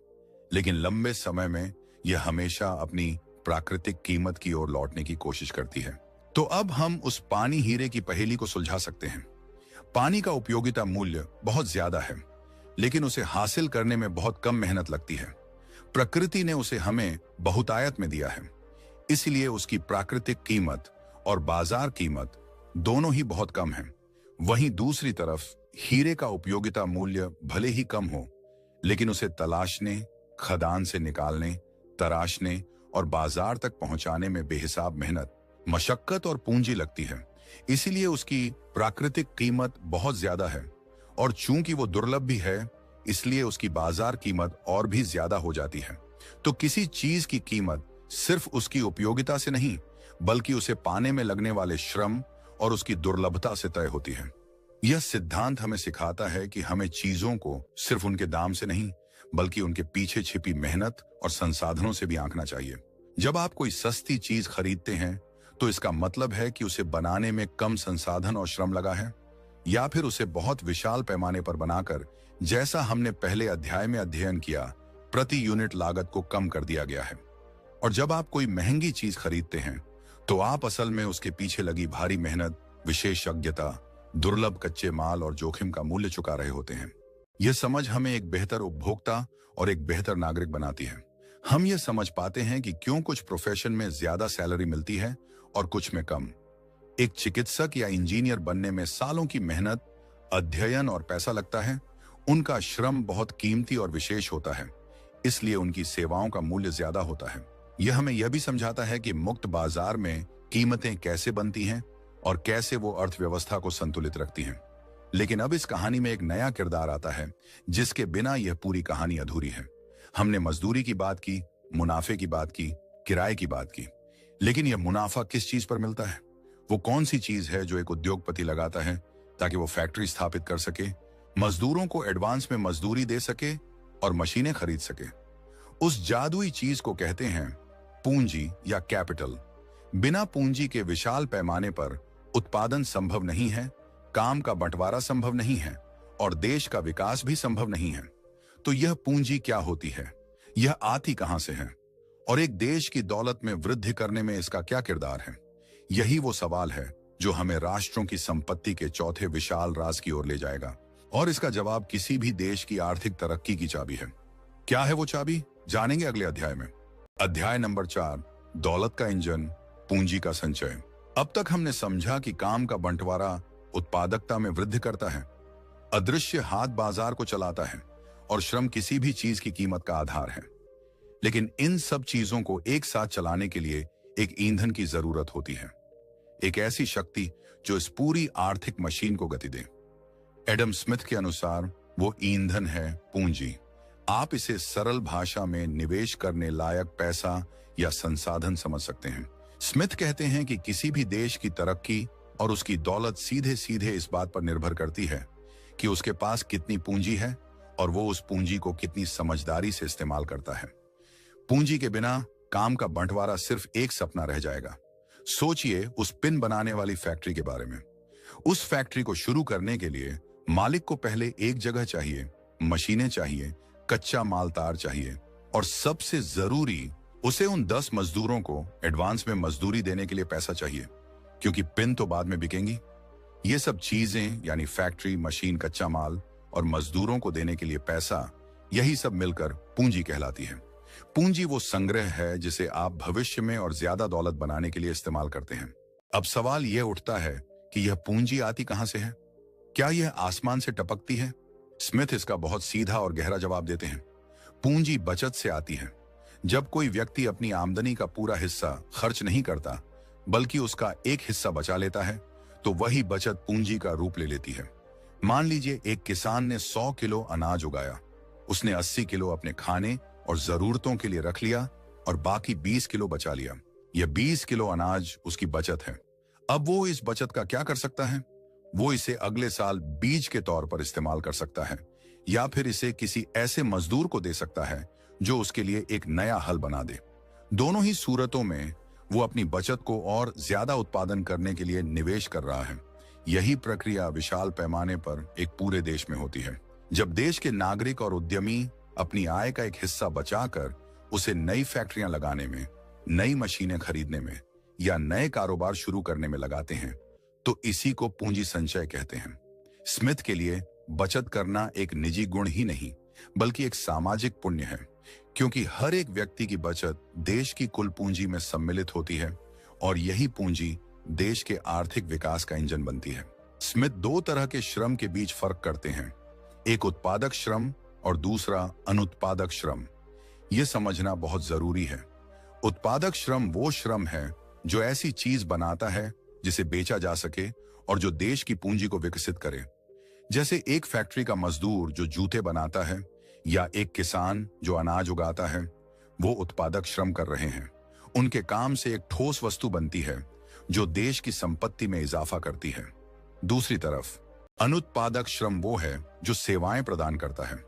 लेकिन लंबे समय में यह हमेशा अपनी प्राकृतिक कीमत की ओर लौटने की कोशिश करती है। तो अब हम उस पानी हीरे की पहेली को सुलझा सकते हैं। पानी का उपयोगिता मूल्य बहुत ज्यादा है, लेकिन उसे हासिल करने में बहुत कम मेहनत लगती है। प्रकृति ने उसे हमें बहुतायत में दिया है, इसलिए उसकी प्राकृतिक कीमत और बाजार कीमत दोनों ही बहुत कम है। वहीं दूसरी तरफ हीरे का उपयोगिता मूल्य भले ही कम हो, लेकिन उसे तलाशने, खदान से निकालने, तराशने और बाजार तक पहुंचाने में बेहिसाब मेहनत, मशक्कत और पूंजी लगती है। इसीलिए उसकी प्राकृतिक कीमत बहुत ज्यादा है, और चूंकि वो दुर्लभ भी है, इसलिए उसकी बाजार कीमत और भी ज्यादा हो जाती है। तो किसी चीज की कीमत सिर्फ उसकी उपयोगिता से नहीं, बल्कि उसे पाने में लगने वाले श्रम और उसकी दुर्लभता से तय होती है। यह सिद्धांत हमें सिखाता है कि हमें चीजों को सिर्फ उनके दाम से नहीं, बल्कि उनके पीछे छिपी मेहनत और संसाधनों से भी आंकना चाहिए। जब आप कोई सस्ती चीज खरीदते हैं, तो इसका मतलब है कि उसे बनाने में कम संसाधन और श्रम लगा है, या फिर उसे बहुत विशाल पैमाने पर बनाकर, जैसा हमने पहले अध्याय में अध्ययन किया, प्रति यूनिट लागत को कम कर दिया गया है। और जब आप कोई महंगी चीज खरीदते हैं, तो आप असल में उसके पीछे लगी भारी मेहनत, विशेषज्ञता, दुर्लभ कच्चे माल और जोखिम का मूल्य चुका रहे होते हैं। यह समझ हमें एक बेहतर उपभोक्ता और एक बेहतर नागरिक बनाती है। हम ये समझ पाते हैं कि क्यों कुछ प्रोफेशन में ज्यादा सैलरी मिलती है और कुछ में कम। एक चिकित्सक या इंजीनियर बनने में सालों की मेहनत, अध्ययन और पैसा लगता है। उनका श्रम बहुत कीमती और विशेष होता है, इसलिए उनकी सेवाओं का मूल्य ज्यादा होता है। यह हमें यह भी समझाता है कि मुक्त बाजार में कीमतें कैसे बनती हैं और कैसे वो अर्थव्यवस्था को संतुलित रखती हैं। लेकिन अब इस कहानी में एक नया किरदार आता है जिसके बिना यह पूरी कहानी अधूरी है। हमने मजदूरी की बात की, मुनाफे की बात की, किराए की बात की, लेकिन यह मुनाफा किस चीज पर मिलता है? वो कौन सी चीज है जो एक उद्योगपति लगाता है ताकि वो फैक्ट्री स्थापित कर सके, मजदूरों को एडवांस में मजदूरी दे सके और मशीनें खरीद सके? उस जादुई चीज को कहते हैं पूंजी या कैपिटल। बिना पूंजी के विशाल पैमाने पर उत्पादन संभव नहीं है, काम का बंटवारा संभव नहीं है और देश का विकास भी संभव नहीं है। तो यह पूंजी क्या होती है? यह आती कहां से है? और एक देश की दौलत में वृद्धि करने में इसका क्या किरदार है? यही वो सवाल है जो हमें राष्ट्रों की संपत्ति के चौथे विशाल राज की ओर ले जाएगा। और इसका जवाब किसी भी देश की आर्थिक तरक्की की चाबी है। क्या है वो चाबी? जानेंगे अगले अध्याय में। अध्याय नंबर 4, दौलत का इंजन, पूंजी का संचय। अब तक हमने समझा कि काम का बंटवारा उत्पादकता में वृद्धि करता है, अदृश्य हाथ बाजार को चलाता है और श्रम किसी भी चीज की कीमत का आधार है। लेकिन इन सब चीजों को एक साथ चलाने के लिए एक ईंधन की जरूरत होती है, एक ऐसी शक्ति जो इस पूरी आर्थिक मशीन को गति दे। एडम स्मिथ के अनुसार वो ईंधन है पूंजी। आप इसे सरल भाषा में निवेश करने लायक पैसा या संसाधन समझ सकते हैं। स्मिथ कहते हैं कि किसी भी देश की तरक्की और उसकी दौलत सीधे सीधे इस बात पर निर्भर करती है कि उसके पास कितनी पूंजी है और वो उस पूंजी को कितनी समझदारी से इस्तेमाल करता है। पूंजी के बिना काम का बंटवारा सिर्फ एक सपना रह जाएगा। सोचिए उस पिन बनाने वाली फैक्ट्री के बारे में। उस फैक्ट्री को शुरू करने के लिए मालिक को पहले एक जगह चाहिए, मशीनें चाहिए, कच्चा माल तार चाहिए और सबसे जरूरी, उसे उन 10 मजदूरों को एडवांस में मजदूरी देने के लिए पैसा चाहिए, क्योंकि पिन तो बाद में बिकेंगी। ये सब चीजें यानी फैक्ट्री, मशीन, कच्चा माल और मजदूरों को देने के लिए पैसा, यही सब मिलकर पूंजी कहलाती है। पूंजी वो संग्रह है जिसे आप भविष्य में और ज्यादा दौलत बनाने के लिए इस्तेमाल करते हैं। अब सवाल यह उठता है कि यह पूंजी आती कहां से है? क्या यह आसमान से टपकती है? स्मिथ इसका बहुत सीधा और गहरा जवाब देते हैं। पूंजी बचत से आती है। जब कोई व्यक्ति अपनी आमदनी का पूरा हिस्सा खर्च नहीं करता बल्कि उसका एक हिस्सा बचा लेता है, तो वही बचत पूंजी का रूप ले लेती है। मान लीजिए एक किसान ने 100 किलो अनाज उगाया। उसने 80 किलो अपने खाने और जरूरतों के लिए रख लिया और बाकी 20 किलो बचा लिया। यह 20 किलो अनाज उसकी बचत है। अब वो इस बचत का क्या कर सकता है? वो इसे अगले साल बीज के तौर पर इस्तेमाल कर सकता है या फिर इसे किसी ऐसे मजदूर को दे सकता है जो उसके लिए एक नया हल बना दे। दोनों ही सूरतों में वो अपनी बचत को और ज्यादा उत्पादन करने के लिए निवेश कर रहा है। यही प्रक्रिया विशाल पैमाने पर एक पूरे देश में होती है। जब देश के नागरिक और उद्यमी अपनी आय का एक हिस्सा बचाकर उसे नई फैक्ट्रियां लगाने में, नई मशीनें खरीदने में या नए कारोबार शुरू करने में लगाते हैं, तो इसी को पूंजी संचय कहते हैं। स्मिथ के लिए बचत करना एक निजी गुण ही नहीं बल्कि एक सामाजिक पुण्य है, क्योंकि हर एक व्यक्ति की बचत देश की कुल पूंजी में सम्मिलित होती है और यही पूंजी देश के आर्थिक विकास का इंजन बनती है। स्मिथ 2 तरह के श्रम के बीच फर्क करते हैं, एक उत्पादक श्रम और दूसरा अनुत्पादक श्रम। यह समझना बहुत जरूरी है। उत्पादक श्रम वो श्रम है जो ऐसी चीज बनाता है जिसे बेचा जा सके और जो देश की पूंजी को विकसित करे। जैसे एक फैक्ट्री का मजदूर जो जूते बनाता है या एक किसान जो अनाज उगाता है, वो उत्पादक श्रम कर रहे हैं। उनके काम से एक ठोस वस्तु बनती है जो देश की संपत्ति में इजाफा करती है। दूसरी तरफ अनुत्पादक श्रम वो है जो सेवाएं प्रदान करता है,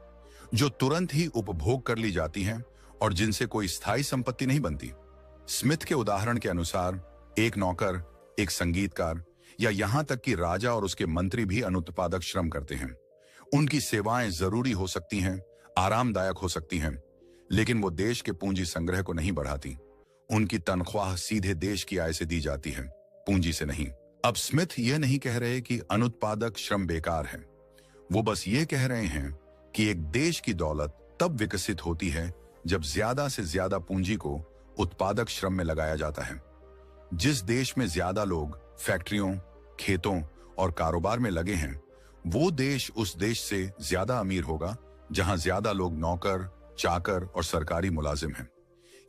जो तुरंत ही उपभोग कर ली जाती हैं और जिनसे कोई स्थायी संपत्ति नहीं बनती। स्मिथ के उदाहरण के अनुसार एक नौकर, एक संगीतकार या यहां तक कि राजा और उसके मंत्री भी अनुत्पादक श्रम करते हैं। उनकी सेवाएं जरूरी हो सकती हैं, आरामदायक हो सकती हैं, लेकिन वो देश के पूंजी संग्रह को नहीं बढ़ाती। उनकी तनख्वाह सीधे देश की आय से दी जाती है, पूंजी से नहीं। अब स्मिथ यह नहीं कह रहे कि अनुत्पादक श्रम बेकार है। वो बस ये कह रहे हैं कि एक देश की दौलत तब विकसित होती है जब ज्यादा से ज्यादा पूंजी को उत्पादक श्रम में लगाया जाता है। जिस देश में ज्यादा लोग फैक्ट्रियों, खेतों और कारोबार में लगे हैं, वो देश उस देश से ज्यादा अमीर होगा जहां ज्यादा लोग नौकर, चाकर और सरकारी मुलाजिम हैं।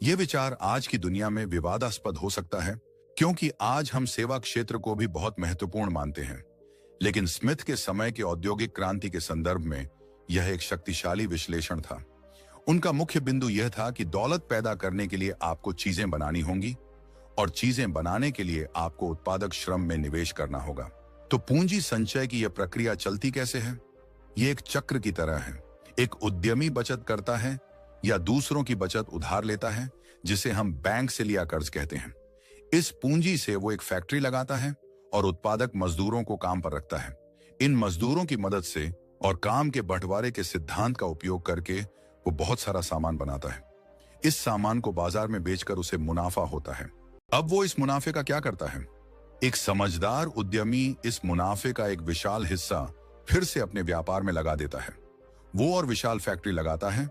यह विचार आज की दुनिया में विवादास्पद हो सकता है, क्योंकि आज हम सेवा क्षेत्र को भी बहुत महत्वपूर्ण मानते हैं। लेकिन स्मिथ के समय के औद्योगिक क्रांति के संदर्भ में यह एक शक्तिशाली विश्लेषण था। उनका मुख्य बिंदु यह था कि दौलत पैदा करने के लिए आपको चीजें बनानी होंगी और चीजें बनाने के लिए आपको उत्पादक श्रम में निवेश करना होगा। तो पूंजी संचय की यह प्रक्रिया चलती कैसे है? ये एक चक्र की तरह है। एक उद्यमी बचत करता है या दूसरों की बचत उधार लेता है, जिसे हम बैंक से लिया कर्ज कहते हैं। इस पूंजी से वो एक फैक्ट्री लगाता है और उत्पादक मजदूरों को काम पर रखता है। इन मजदूरों की मदद से और काम के बंटवारे के सिद्धांत का उपयोग करके वो बहुत सारा सामान बनाता है। इस सामान को बाजार में बेचकर उसे मुनाफा होता है। अब वो इस मुनाफे का क्या करता है? एक समझदार उद्यमी इस मुनाफे का एक विशाल हिस्सा फिर से अपने व्यापार में लगा देता है। वो और विशाल फैक्ट्री लगाता है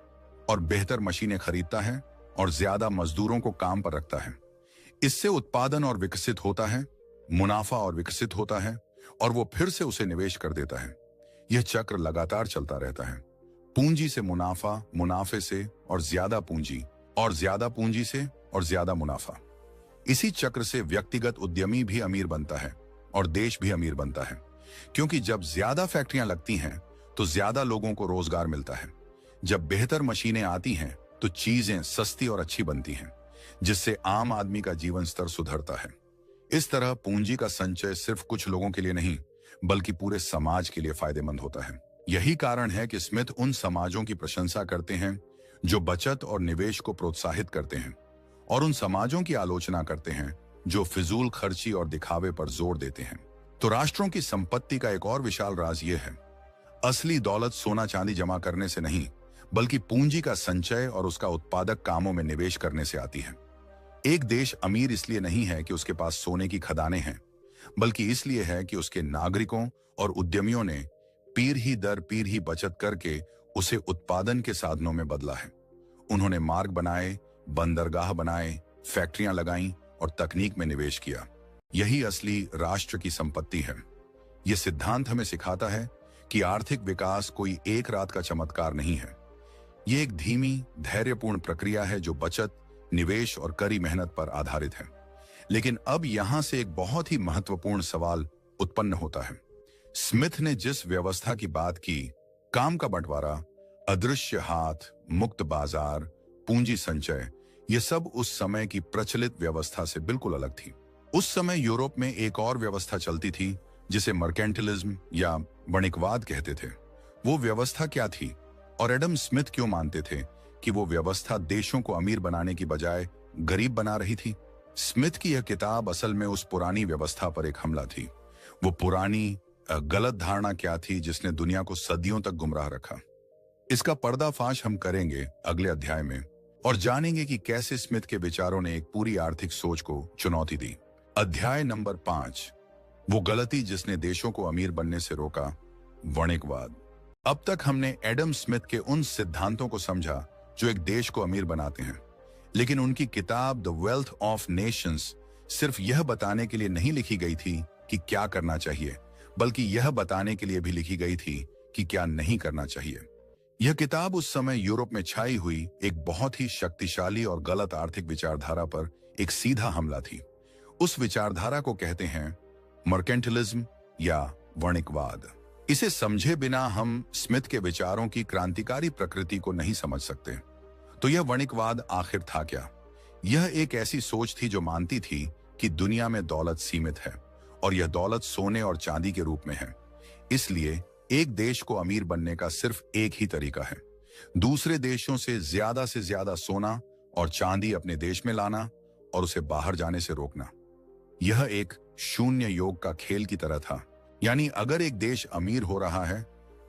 और बेहतर मशीनें खरीदता है और ज्यादा मजदूरों को काम पर रखता है। इससे उत्पादन और विकसित होता है, मुनाफा और विकसित होता है, और वो फिर से उसे निवेश कर देता है। यह चक्र लगातार चलता रहता है। पूंजी से मुनाफा, मुनाफे से और ज्यादा पूंजी, और ज्यादा पूंजी से और ज्यादा मुनाफा। इसी चक्र से व्यक्तिगत उद्यमी भी अमीर बनता है और देश भी अमीर बनता है, क्योंकि जब ज्यादा फैक्ट्रियां लगती हैं तो ज्यादा लोगों को रोजगार मिलता है। जब बेहतर मशीनें आती हैं तो चीजें सस्ती और अच्छी बनती हैं, जिससे आम आदमी का जीवन स्तर सुधरता है। इस तरह पूंजी का संचय सिर्फ कुछ लोगों के लिए नहीं, बल्कि पूरे समाज के लिए फायदेमंद होता है। यही कारण है कि स्मिथ उन समाजों की प्रशंसा करते हैं जो बचत और निवेश को प्रोत्साहित करते हैं, और उन समाजों की आलोचना करते हैं जो फिजूल खर्ची और दिखावे पर जोर देते हैं। तो राष्ट्रों की संपत्ति का एक और विशाल राज यह है, असली दौलत सोना चांदी जमा करने से नहीं, बल्कि पूंजी का संचय और उसका उत्पादक कामों में निवेश करने से आती है। एक देश अमीर इसलिए नहीं है कि उसके पास सोने की खदानें हैं, बल्कि इसलिए है कि उसके नागरिकों और उद्यमियों ने पीढ़ी दर पीढ़ी बचत करके उसे उत्पादन के साधनों में बदला है। उन्होंने मार्ग बनाए, बंदरगाह बनाए, फैक्ट्रियां लगाईं और तकनीक में निवेश किया। यही असली राष्ट्र की संपत्ति है। यह सिद्धांत हमें सिखाता है कि आर्थिक विकास कोई एक रात का चमत्कार नहीं है। ये एक धीमी, धैर्यपूर्ण प्रक्रिया है जो बचत, निवेश और कड़ी मेहनत पर आधारित है। लेकिन अब यहां से एक बहुत ही महत्वपूर्ण सवाल उत्पन्न होता है। स्मिथ ने जिस व्यवस्था की बात की, काम का बंटवारा, अदृश्य हाथ, मुक्त बाजार, पूंजी संचय, ये सब उस समय की प्रचलित व्यवस्था से बिल्कुल अलग थी। उस समय यूरोप में एक और व्यवस्था चलती थी जिसे मर्केंटिलिज्म या वणिकवाद कहते थे। वो व्यवस्था क्या थी और एडम स्मिथ क्यों मानते थे कि वो व्यवस्था देशों को अमीर बनाने की बजाय गरीब बना रही थी? स्मिथ की यह किताब असल में उस पुरानी व्यवस्था पर एक हमला थी। वो पुरानी गलत धारणा क्या थी जिसने दुनिया को सदियों तक गुमराह रखा। इसका पर्दाफाश हम करेंगे अगले अध्याय में और जानेंगे कि कैसे स्मिथ के विचारों ने एक पूरी आर्थिक सोच को चुनौती दी। अध्याय नंबर 5, वो गलती जिसने देशों को अमीर बनने से रोका, वणिकवाद। अब तक हमने एडम स्मिथ के उन सिद्धांतों को समझा जो एक देश को अमीर बनाते हैं, लेकिन उनकी किताब द वेल्थ ऑफ नेशंस सिर्फ यह बताने के लिए नहीं लिखी गई थी कि क्या करना चाहिए, बल्कि यह बताने के लिए भी लिखी गई थी कि क्या नहीं करना चाहिए। यह किताब उस समय यूरोप में छाई हुई एक बहुत ही शक्तिशाली और गलत आर्थिक विचारधारा पर एक सीधा हमला थी। उस विचारधारा को कहते हैं मर्केंटिलिज्म या वणिकवाद। इसे समझे बिना हम स्मिथ के विचारों की क्रांतिकारी प्रकृति को नहीं समझ सकते। तो यह वणिकवाद आखिर था क्या? यह एक ऐसी सोच थी जो मानती थी कि दुनिया में दौलत सीमित है और यह दौलत सोने और चांदी के रूप में है। इसलिए एक देश को अमीर बनने का सिर्फ एक ही तरीका है, दूसरे देशों से ज्यादा सोना और चांदी अपने देश में लाना और उसे बाहर जाने से रोकना। यह एक शून्य योग का खेल की तरह था। यानी अगर एक देश अमीर हो रहा है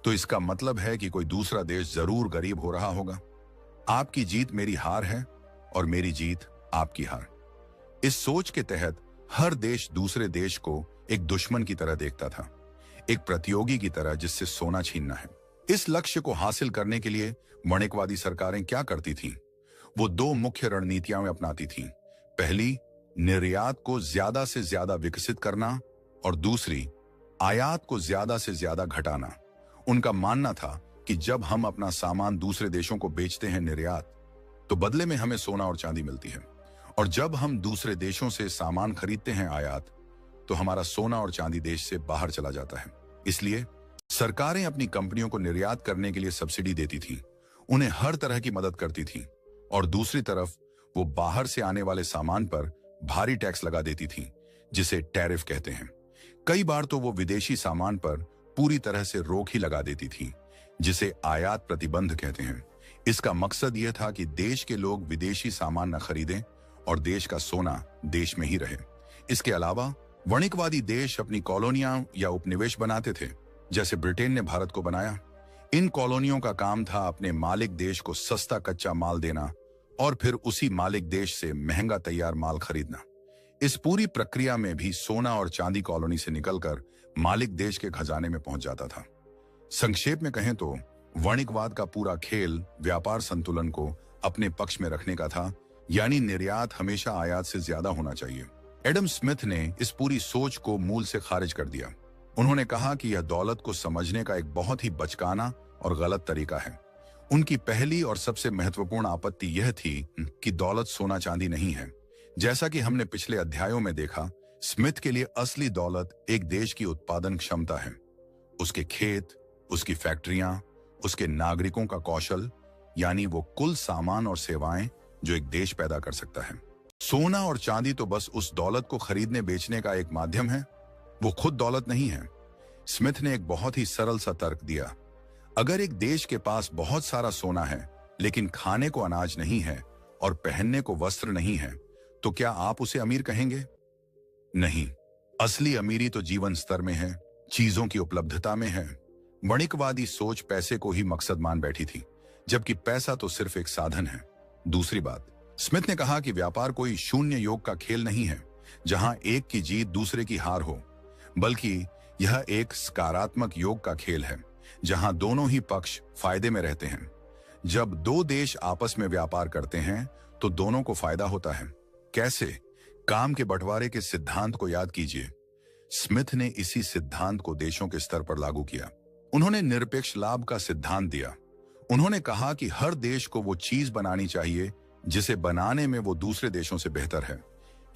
तो इसका मतलब है कि कोई दूसरा देश जरूर गरीब हो रहा होगा। आपकी जीत मेरी हार है और मेरी जीत आपकी हार। इस सोच के तहत हर देश दूसरे देश को एक दुश्मन की तरह देखता था, एक प्रतियोगी की तरह जिससे सोना छीनना है। इस लक्ष्य को हासिल करने के लिए वणिकवादी सरकारें क्या करती थीं? वो दो मुख्य रणनीतियां अपनाती थीं। पहली, निर्यात को ज्यादा से ज्यादा विकसित करना और दूसरी, आयात को ज्यादा से ज्यादा घटाना। उनका मानना था कि जब हम अपना सामान दूसरे देशों को बेचते हैं निर्यात, तो बदले में हमें सोना और चांदी मिलती है, और जब हम दूसरे देशों से सामान खरीदते हैं आयात, तो हमारा सोना और चांदी देश से बाहर चला जाता है। इसलिए सरकारें अपनी कंपनियों को निर्यात करने के लिए सब्सिडी देती थीं, उन्हें हर तरह की मदद करती थीं, और दूसरी तरफ वो बाहर से आने वाले सामान पर भारी टैक्स लगा देती थीं, जिसे टैरिफ कहते हैं। कई बार तो वो विदेशी सामान पर पूरी तरह से रोक ही लगा देती थीं, जिसे आयात प्रतिबंध कहते हैं। इसका मकसद यह था कि देश के लोग विदेशी सामान न खरीदें और देश का सोना देश में ही रहे। इसके अलावा वणिकवादी देश अपनी कॉलोनियां या उपनिवेश बनाते थे, जैसे ब्रिटेन ने भारत को बनाया। इन कॉलोनियों का काम था अपने मालिक देश को सस्ता कच्चा माल देना और फिर उसी मालिक देश से महंगा तैयार माल खरीदना। इस पूरी प्रक्रिया में भी सोना और चांदी कॉलोनी से निकलकर मालिक देश के खजाने में पहुंच जाता था। संक्षेप में कहें तो वणिकवाद का पूरा खेल व्यापार संतुलन को अपने पक्ष में रखने का था, यानी निर्यात हमेशा आयात से ज्यादा होना चाहिए। एडम स्मिथ ने इस पूरी सोच को मूल से खारिज कर दिया। उन्होंने कहा कि यह दौलत को समझने का एक बहुत ही बचकाना और गलत तरीका है। उनकी पहली और सबसे महत्वपूर्ण आपत्ति यह थी कि दौलत सोना चांदी नहीं है। जैसा कि हमने पिछले अध्यायों में देखा, स्मिथ के लिए असली दौलत एक देश की उत्पादन क्षमता है, उसके खेत, उसकी फैक्ट्रियां, उसके नागरिकों का कौशल, यानी वो कुल सामान और सेवाएं जो एक देश पैदा कर सकता है। सोना और चांदी तो बस उस दौलत को खरीदने बेचने का एक माध्यम है, वो खुद दौलत नहीं है। स्मिथ ने एक बहुत ही सरल सा तर्क दिया। अगर एक देश के पास बहुत सारा सोना है लेकिन खाने को अनाज नहीं है और पहनने को वस्त्र नहीं है, तो क्या आप उसे अमीर कहेंगे? नहीं, असली अमीरी तो जीवन स्तर में है, चीजों की उपलब्धता में है। वणिकवादी सोच पैसे को ही मकसद मान बैठी थी, जबकि पैसा तो सिर्फ एक साधन है। दूसरी बात, स्मिथ ने कहा कि व्यापार कोई शून्य योग का खेल नहीं है, जहां एक की जीत दूसरे की हार हो, बल्कि यह एक सकारात्मक योग का खेल है, जहां दोनों ही पक्ष फायदे में रहते हैं। जब दो देश आपस में व्यापार करते हैं तो दोनों को फायदा होता है। कैसे? काम के बंटवारे के सिद्धांत को याद कीजिए। स्मिथ ने इसी सिद्धांत को देशों के स्तर पर लागू किया। उन्होंने निरपेक्ष लाभ का सिद्धांत दिया। उन्होंने कहा कि हर देश को वो चीज बनानी चाहिए जिसे बनाने में वो दूसरे देशों से बेहतर है,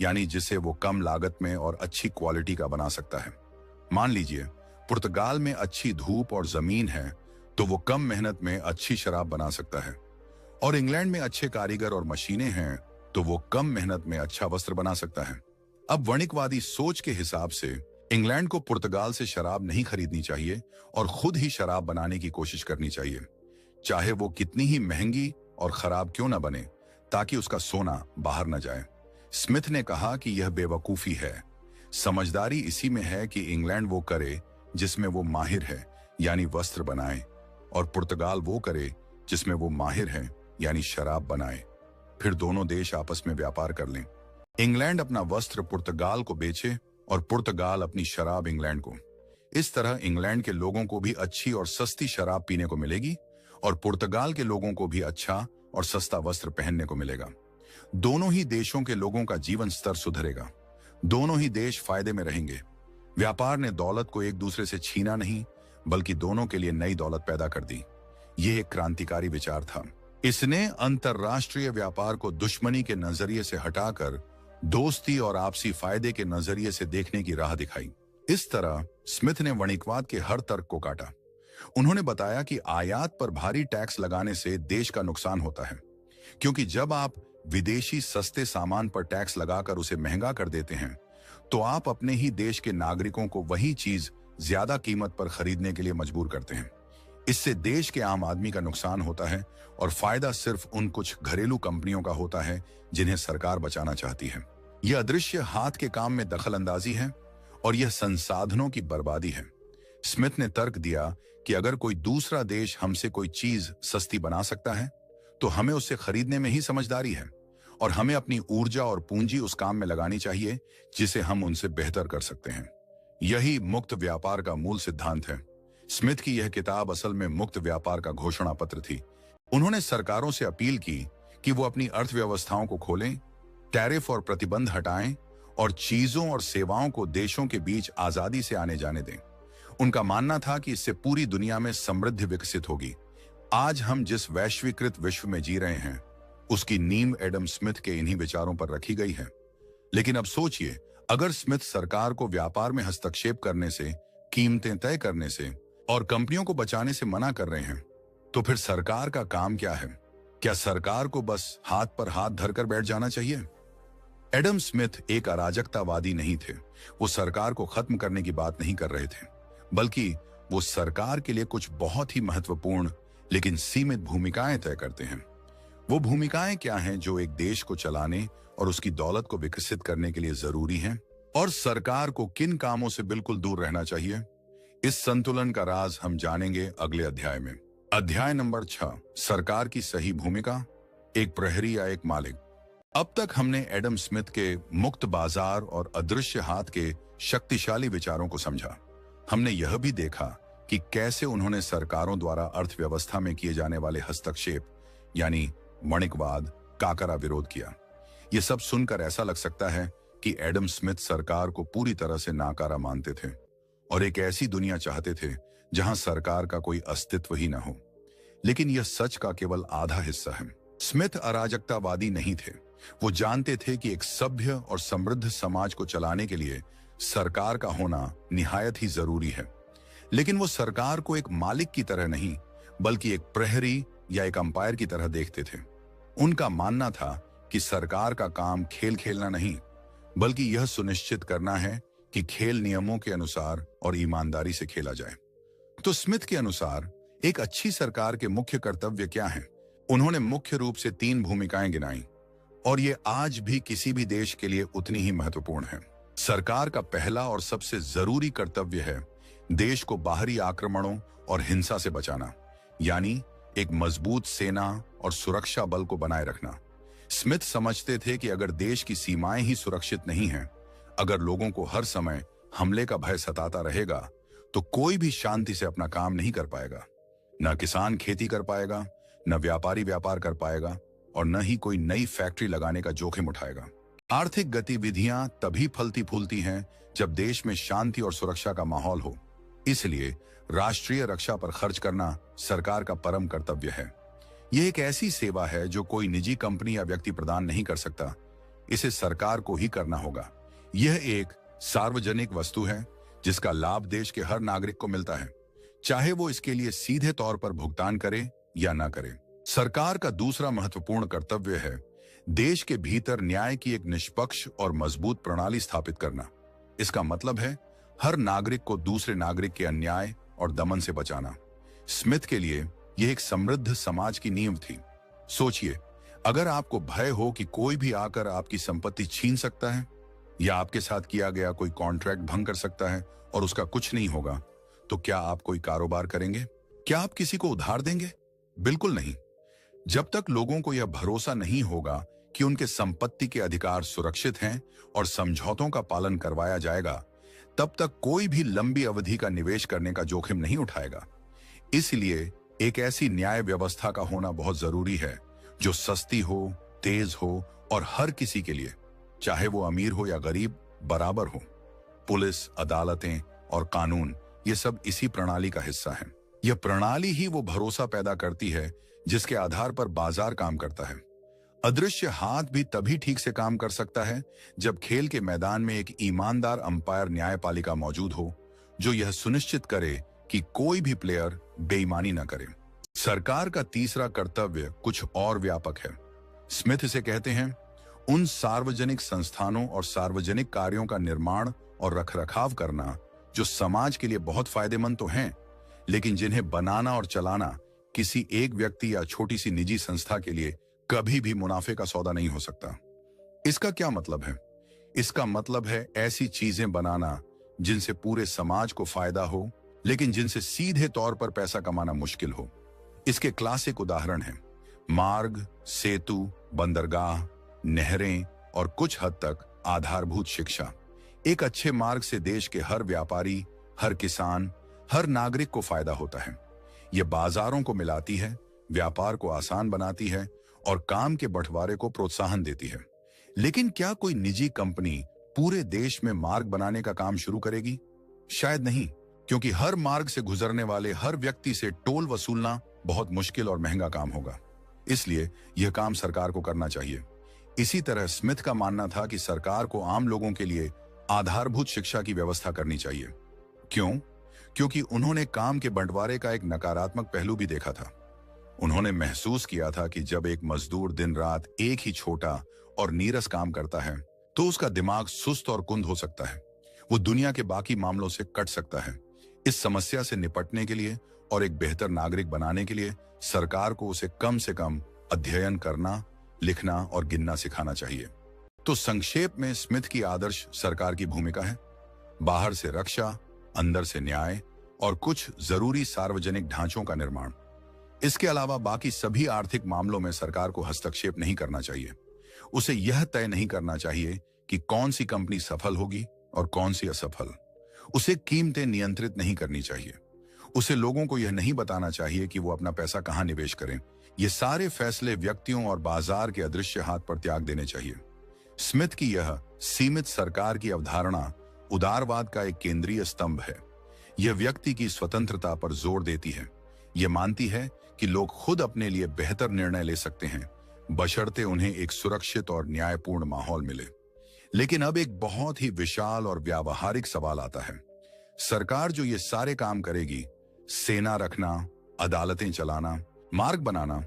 यानी जिसे वो कम लागत में और अच्छी क्वालिटी का बना सकता है। मान लीजिए पुर्तगाल में अच्छी धूप और जमीन है, तो वो कम मेहनत में अच्छी शराब बना सकता है, और इंग्लैंड में अच्छे कारीगर और मशीनें हैं, तो वो कम मेहनत में अच्छा वस्त्र बना सकता है। अब वणिकवादी सोच के हिसाब से इंग्लैंड को पुर्तगाल से शराब नहीं खरीदनी चाहिए और खुद ही शराब बनाने की कोशिश करनी चाहिए, चाहे वो कितनी ही महंगी और खराब क्यों न बने, ताकि उसका सोना बाहर न जाए। स्मिथ ने कहा कि यह बेवकूफी है। समझदारी इसी में है कि इंग्लैंड वो करे जिसमें वो माहिर है, यानी वस्त्र बनाए, और पुर्तगाल वो करे जिसमें वो माहिर है, यानी शराब बनाए। फिर दोनों देश आपस में व्यापार कर लें। इंग्लैंड अपना वस्त्र पुर्तगाल को बेचे और पुर्तगाल अपनी शराब इंग्लैंड को। इस तरह इंग्लैंड के लोगों को भी अच्छी और सस्ती शराब पीने को मिलेगी और पुर्तगाल के लोगों को भी अच्छा और सस्ता वस्त्र पहनने को मिलेगा। दोनों ही देशों के लोगों का जीवन स्तर सुधरेगा, दोनों ही देश फायदे में रहेंगे। व्यापार ने दौलत को एक दूसरे से छीना नहीं, बल्कि दोनों के लिए नई दौलत पैदा कर दी। यह एक क्रांतिकारी विचार था। इसने अंतरराष्ट्रीय व्यापार को दुश्मनी के नजरिए से हटाकर दोस्ती और आपसी फायदे के नजरिए से देखने की राह दिखाई। इस तरह स्मिथ ने वणिकवाद के हर तर्क को काटा। उन्होंने बताया कि आयात पर भारी टैक्स लगाने से देश का नुकसान होता है, क्योंकि जब आप विदेशी सस्ते सामान पर टैक्स लगाकर उसे महंगा कर देते हैं, तो आप अपने ही देश के नागरिकों को वही चीज ज्यादा कीमत पर खरीदने के लिए मजबूर करते हैं। इससे देश के आम आदमी का नुकसान होता है और फायदा सिर्फ उन कुछ घरेलू कंपनियों का होता है जिन्हें सरकार बचाना चाहती है। यह अदृश्य हाथ के काम में दखल अंदाजी है और यह संसाधनों की बर्बादी है। स्मिथ ने तर्क दिया कि अगर कोई दूसरा देश हमसे कोई चीज सस्ती बना सकता है, तो हमें उससे खरीदने में ही समझदारी है, और हमें अपनी ऊर्जा और पूंजी उस काम में लगानी चाहिए जिसे हम उनसे बेहतर कर सकते हैं। यही मुक्त व्यापार का मूल सिद्धांत है। स्मिथ की यह किताब असल में मुक्त व्यापार का घोषणा पत्र थी। उन्होंने सरकारों से अपील की कि वो अपनी अर्थव्यवस्थाओं को खोलें, टैरिफ और प्रतिबंध हटाएं और चीजों और सेवाओं को देशों के बीच आजादी से आने जाने दें। उनका मानना था कि इससे पूरी दुनिया में समृद्धि विकसित होगी। आज हम जिस वैश्वीकृत विश्व में जी रहे हैं, उसकी नींव एडम स्मिथ के इन्हीं विचारों पर रखी गई है। लेकिन अब सोचिए, अगर स्मिथ सरकार को व्यापार में हस्तक्षेप करने से, कीमतें तय करने से और कंपनियों को बचाने से मना कर रहे हैं, तो फिर सरकार का काम क्या है? क्या सरकार को बस हाथ पर हाथ धरकर बैठ जाना चाहिए? एडम स्मिथ एक अराजकतावादी नहीं थे। वो सरकार को खत्म करने की बात नहीं कर रहे थे, बल्कि वो सरकार के लिए कुछ बहुत ही महत्वपूर्ण लेकिन सीमित भूमिकाएं तय करते हैं। वो भूमिकाएं क्या हैं जो एक देश को चलाने और उसकी दौलत को विकसित करने के लिए जरूरी हैं, और सरकार को किन कामों से बिल्कुल दूर रहना चाहिए? इस संतुलन का राज हम जानेंगे अगले अध्याय में। अध्याय नंबर 6, सरकार की सही भूमिका, एक प्रहरी या एक मालिक। अब तक हमने एडम स्मिथ के मुक्त बाजार और अदृश्य हाथ के शक्तिशाली विचारों को समझा। हमने यह भी देखा कि कैसे उन्होंने सरकारों द्वारा अर्थव्यवस्था में किए जाने वाले हस्तक्षेप यानी वणिकवाद का विरोध किया। यह सब सुनकर ऐसा लग सकता है कि एडम स्मिथ सरकार को पूरी तरह से नाकारा मानते थे और एक ऐसी दुनिया चाहते थे जहां सरकार का कोई अस्तित्व ही ना हो। लेकिन यह सच का केवल आधा हिस्सा है। स्मिथ अराजकतावादी नहीं थे। वो जानते थे कि एक सभ्य और समृद्ध समाज को चलाने के लिए सरकार का होना निहायत ही जरूरी है। लेकिन वो सरकार को एक मालिक की तरह नहीं, बल्कि एक प्रहरी या एक अंपायर की तरह देखते थे। उनका मानना था कि सरकार का काम खेल खेलना नहीं, बल्कि यह सुनिश्चित करना है कि खेल नियमों के अनुसार और ईमानदारी से खेला जाए। तो स्मिथ के अनुसार एक अच्छी सरकार के मुख्य कर्तव्य क्या हैं? उन्होंने मुख्य रूप से 3 भूमिकाएं गिनाई, और ये आज भी किसी भी देश के लिए उतनी ही महत्वपूर्ण है। सरकार का पहला और सबसे जरूरी कर्तव्य है देश को बाहरी आक्रमणों और हिंसा से बचाना, यानी एक मजबूत सेना और सुरक्षा बल को बनाए रखना। स्मिथ समझते थे कि अगर देश की सीमाएं ही सुरक्षित नहीं हैं, अगर लोगों को हर समय हमले का भय सताता रहेगा, तो कोई भी शांति से अपना काम नहीं कर पाएगा। न किसान खेती कर पाएगा, न व्यापारी व्यापार कर पाएगा, और न ही कोई नई फैक्ट्री लगाने का जोखिम उठाएगा। आर्थिक गतिविधियां तभी फलती फूलती हैं जब देश में शांति और सुरक्षा का माहौल हो। इसलिए राष्ट्रीय रक्षा पर खर्च करना सरकार का परम कर्तव्य है। यह एक ऐसी सेवा है जो कोई निजी कंपनी या व्यक्ति प्रदान नहीं कर सकता। इसे सरकार को ही करना होगा। यह एक सार्वजनिक वस्तु है जिसका लाभ देश के हर नागरिक को मिलता है, चाहे वो इसके लिए सीधे तौर पर भुगतान करे या ना करे। सरकार का दूसरा महत्वपूर्ण कर्तव्य है देश के भीतर न्याय की एक निष्पक्ष और मजबूत प्रणाली स्थापित करना। इसका मतलब है हर नागरिक को दूसरे नागरिक के अन्याय और दमन से बचाना। स्मिथ के लिए यह एक समृद्ध समाज की नींव थी। सोचिए, अगर आपको भय हो कि कोई भी आकर आपकी संपत्ति छीन सकता है या आपके साथ किया गया कोई कॉन्ट्रैक्ट भंग कर सकता है और उसका कुछ नहीं होगा, तो क्या आप कोई कारोबार करेंगे? क्या आप किसी को उधार देंगे? बिल्कुल नहीं। जब तक लोगों को यह भरोसा नहीं होगा कि उनके संपत्ति के अधिकार सुरक्षित हैं और समझौतों का पालन करवाया जाएगा, तब तक कोई भी लंबी अवधि का निवेश करने का जोखिम नहीं उठाएगा। इसलिए एक ऐसी न्याय व्यवस्था का होना बहुत जरूरी है जो सस्ती हो, तेज हो और हर किसी के लिए, चाहे वो अमीर हो या गरीब, बराबर हो। पुलिस, अदालतें और कानून, ये सब इसी प्रणाली का हिस्सा है। यह प्रणाली ही वो भरोसा पैदा करती है जिसके आधार पर बाजार काम करता है। अदृश्य हाथ भी तभी ठीक से काम कर सकता है जब खेल के मैदान में एक ईमानदार अंपायर न्यायपालिका मौजूद हो जो यह सुनिश्चित करे कि कोई भी प्लेयर बेईमानी न करे। सरकार का तीसरा कर्तव्य कुछ और व्यापक है। स्मिथ इसे कहते हैं उन सार्वजनिक संस्थानों और सार्वजनिक कार्यों का निर्माण और रखरखाव करना जो समाज के लिए बहुत फायदेमंद तो हैं, लेकिन जिन्हें बनाना और चलाना किसी एक व्यक्ति या छोटी सी निजी संस्था के लिए कभी भी मुनाफे का सौदा नहीं हो सकता। इसका क्या मतलब है? इसका मतलब है ऐसी चीजें बनाना जिनसे पूरे समाज को फायदा हो, लेकिन जिनसे सीधे तौर पर पैसा कमाना मुश्किल हो। इसके क्लासिक उदाहरण हैं मार्ग, सेतु, बंदरगाह, नहरें और कुछ हद तक आधारभूत शिक्षा। एक अच्छे मार्ग से देश के हर व्यापारी, हर किसान, हर नागरिक को फायदा होता है। यह बाजारों को मिलाती है, व्यापार को आसान बनाती है और काम के बंटवारे को प्रोत्साहन देती है। लेकिन क्या कोई निजी कंपनी पूरे देश में मार्ग बनाने का काम शुरू करेगी? शायद नहीं, क्योंकि हर मार्ग से गुजरने वाले हर व्यक्ति से टोल वसूलना बहुत मुश्किल और महंगा काम होगा। इसलिए यह काम सरकार को करना चाहिए। इसी तरह स्मिथ का मानना था कि सरकार को आम लोगों के लिए आधारभूत शिक्षा की व्यवस्था करनी चाहिए। क्यों? क्योंकि उन्होंने काम के बंटवारे का एक नकारात्मक पहलू भी देखा था। उन्होंने महसूस किया था कि जब एक मजदूर दिन रात एक ही छोटा और नीरस काम करता है तो उसका दिमाग सुस्त और कुंद हो सकता है। वो दुनिया के बाकी मामलों से कट सकता है। इस समस्या से निपटने के लिए और एक बेहतर नागरिक बनाने के लिए सरकार को उसे कम से कम अध्ययन करना, लिखना और गिनना सिखाना चाहिए। तो संक्षेप में स्मिथ की आदर्श सरकार की भूमिका है: बाहर से रक्षा, अंदर से न्याय और कुछ जरूरी सार्वजनिक ढांचों का निर्माण। इसके अलावा बाकी सभी आर्थिक मामलों में सरकार को हस्तक्षेप नहीं करना चाहिए। उसे यह तय नहीं करना चाहिए कि कौन सी कंपनी सफल होगी और कौन सी असफल। उसे कीमतें नियंत्रित नहीं करनी चाहिए। उसे लोगों को यह नहीं बताना चाहिए कि वो अपना पैसा कहां निवेश करें। ये सारे फैसले व्यक्तियों और बाजार के अदृश्य हाथ पर त्याग देने चाहिए। स्मिथ की यह सीमित सरकार की अवधारणा उदारवाद का एक केंद्रीय स्तंभ है। यह व्यक्ति की स्वतंत्रता पर जोर देती है। यह मानती है कि लोग खुद अपने लिए बेहतर निर्णय ले सकते हैं, बशर्ते उन्हें एक सुरक्षित और न्यायपूर्ण माहौल मिले। लेकिन अब एक बहुत ही विशाल और व्यावहारिक सवाल आता है। सरकार जो ये सारे काम करेगी, सेना रखना, अदालतें चलाना, मार्ग बनाना,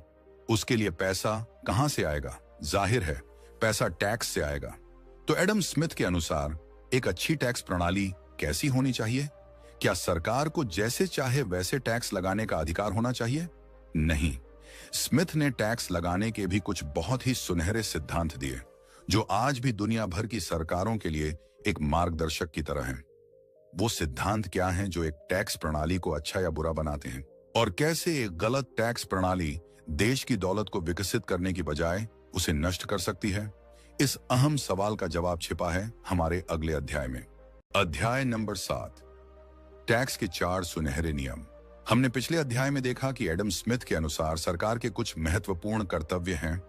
उसके लिए पैसा कहां से आएगा? जाहिर है, पैसा टैक्स से आएगा। तो एडम स्मिथ के अनुसार एक अच्छी टैक्स प्रणाली कैसी होनी चाहिए? क्या सरकार को जैसे चाहे वैसे टैक्स लगाने का अधिकार होना चाहिए? नहीं। स्मिथ ने टैक्स लगाने के भी कुछ बहुत ही सुनहरे सिद्धांत दिए, जो आज भी दुनिया भर की सरकारों के लिए एक मार्गदर्शक की तरह हैं। वो सिद्धांत क्या हैं जो एक टैक्स प्रणाली को अच्छा या बुरा बनाते हैं, और कैसे एक गलत टैक्स प्रणाली देश की दौलत को विकसित करने की बजाय उसे नष्ट कर सकती है? इस अहम सवाल का जवाब छिपा है हमारे अगले अध्याय में। अध्याय नंबर 7, टैक्स के 4 सुनहरे नियम। हमने पिछले अध्याय में देखा कि एडम स्मिथ के अनुसार सरकार के कुछ महत्वपूर्ण कर्तव्य हैं,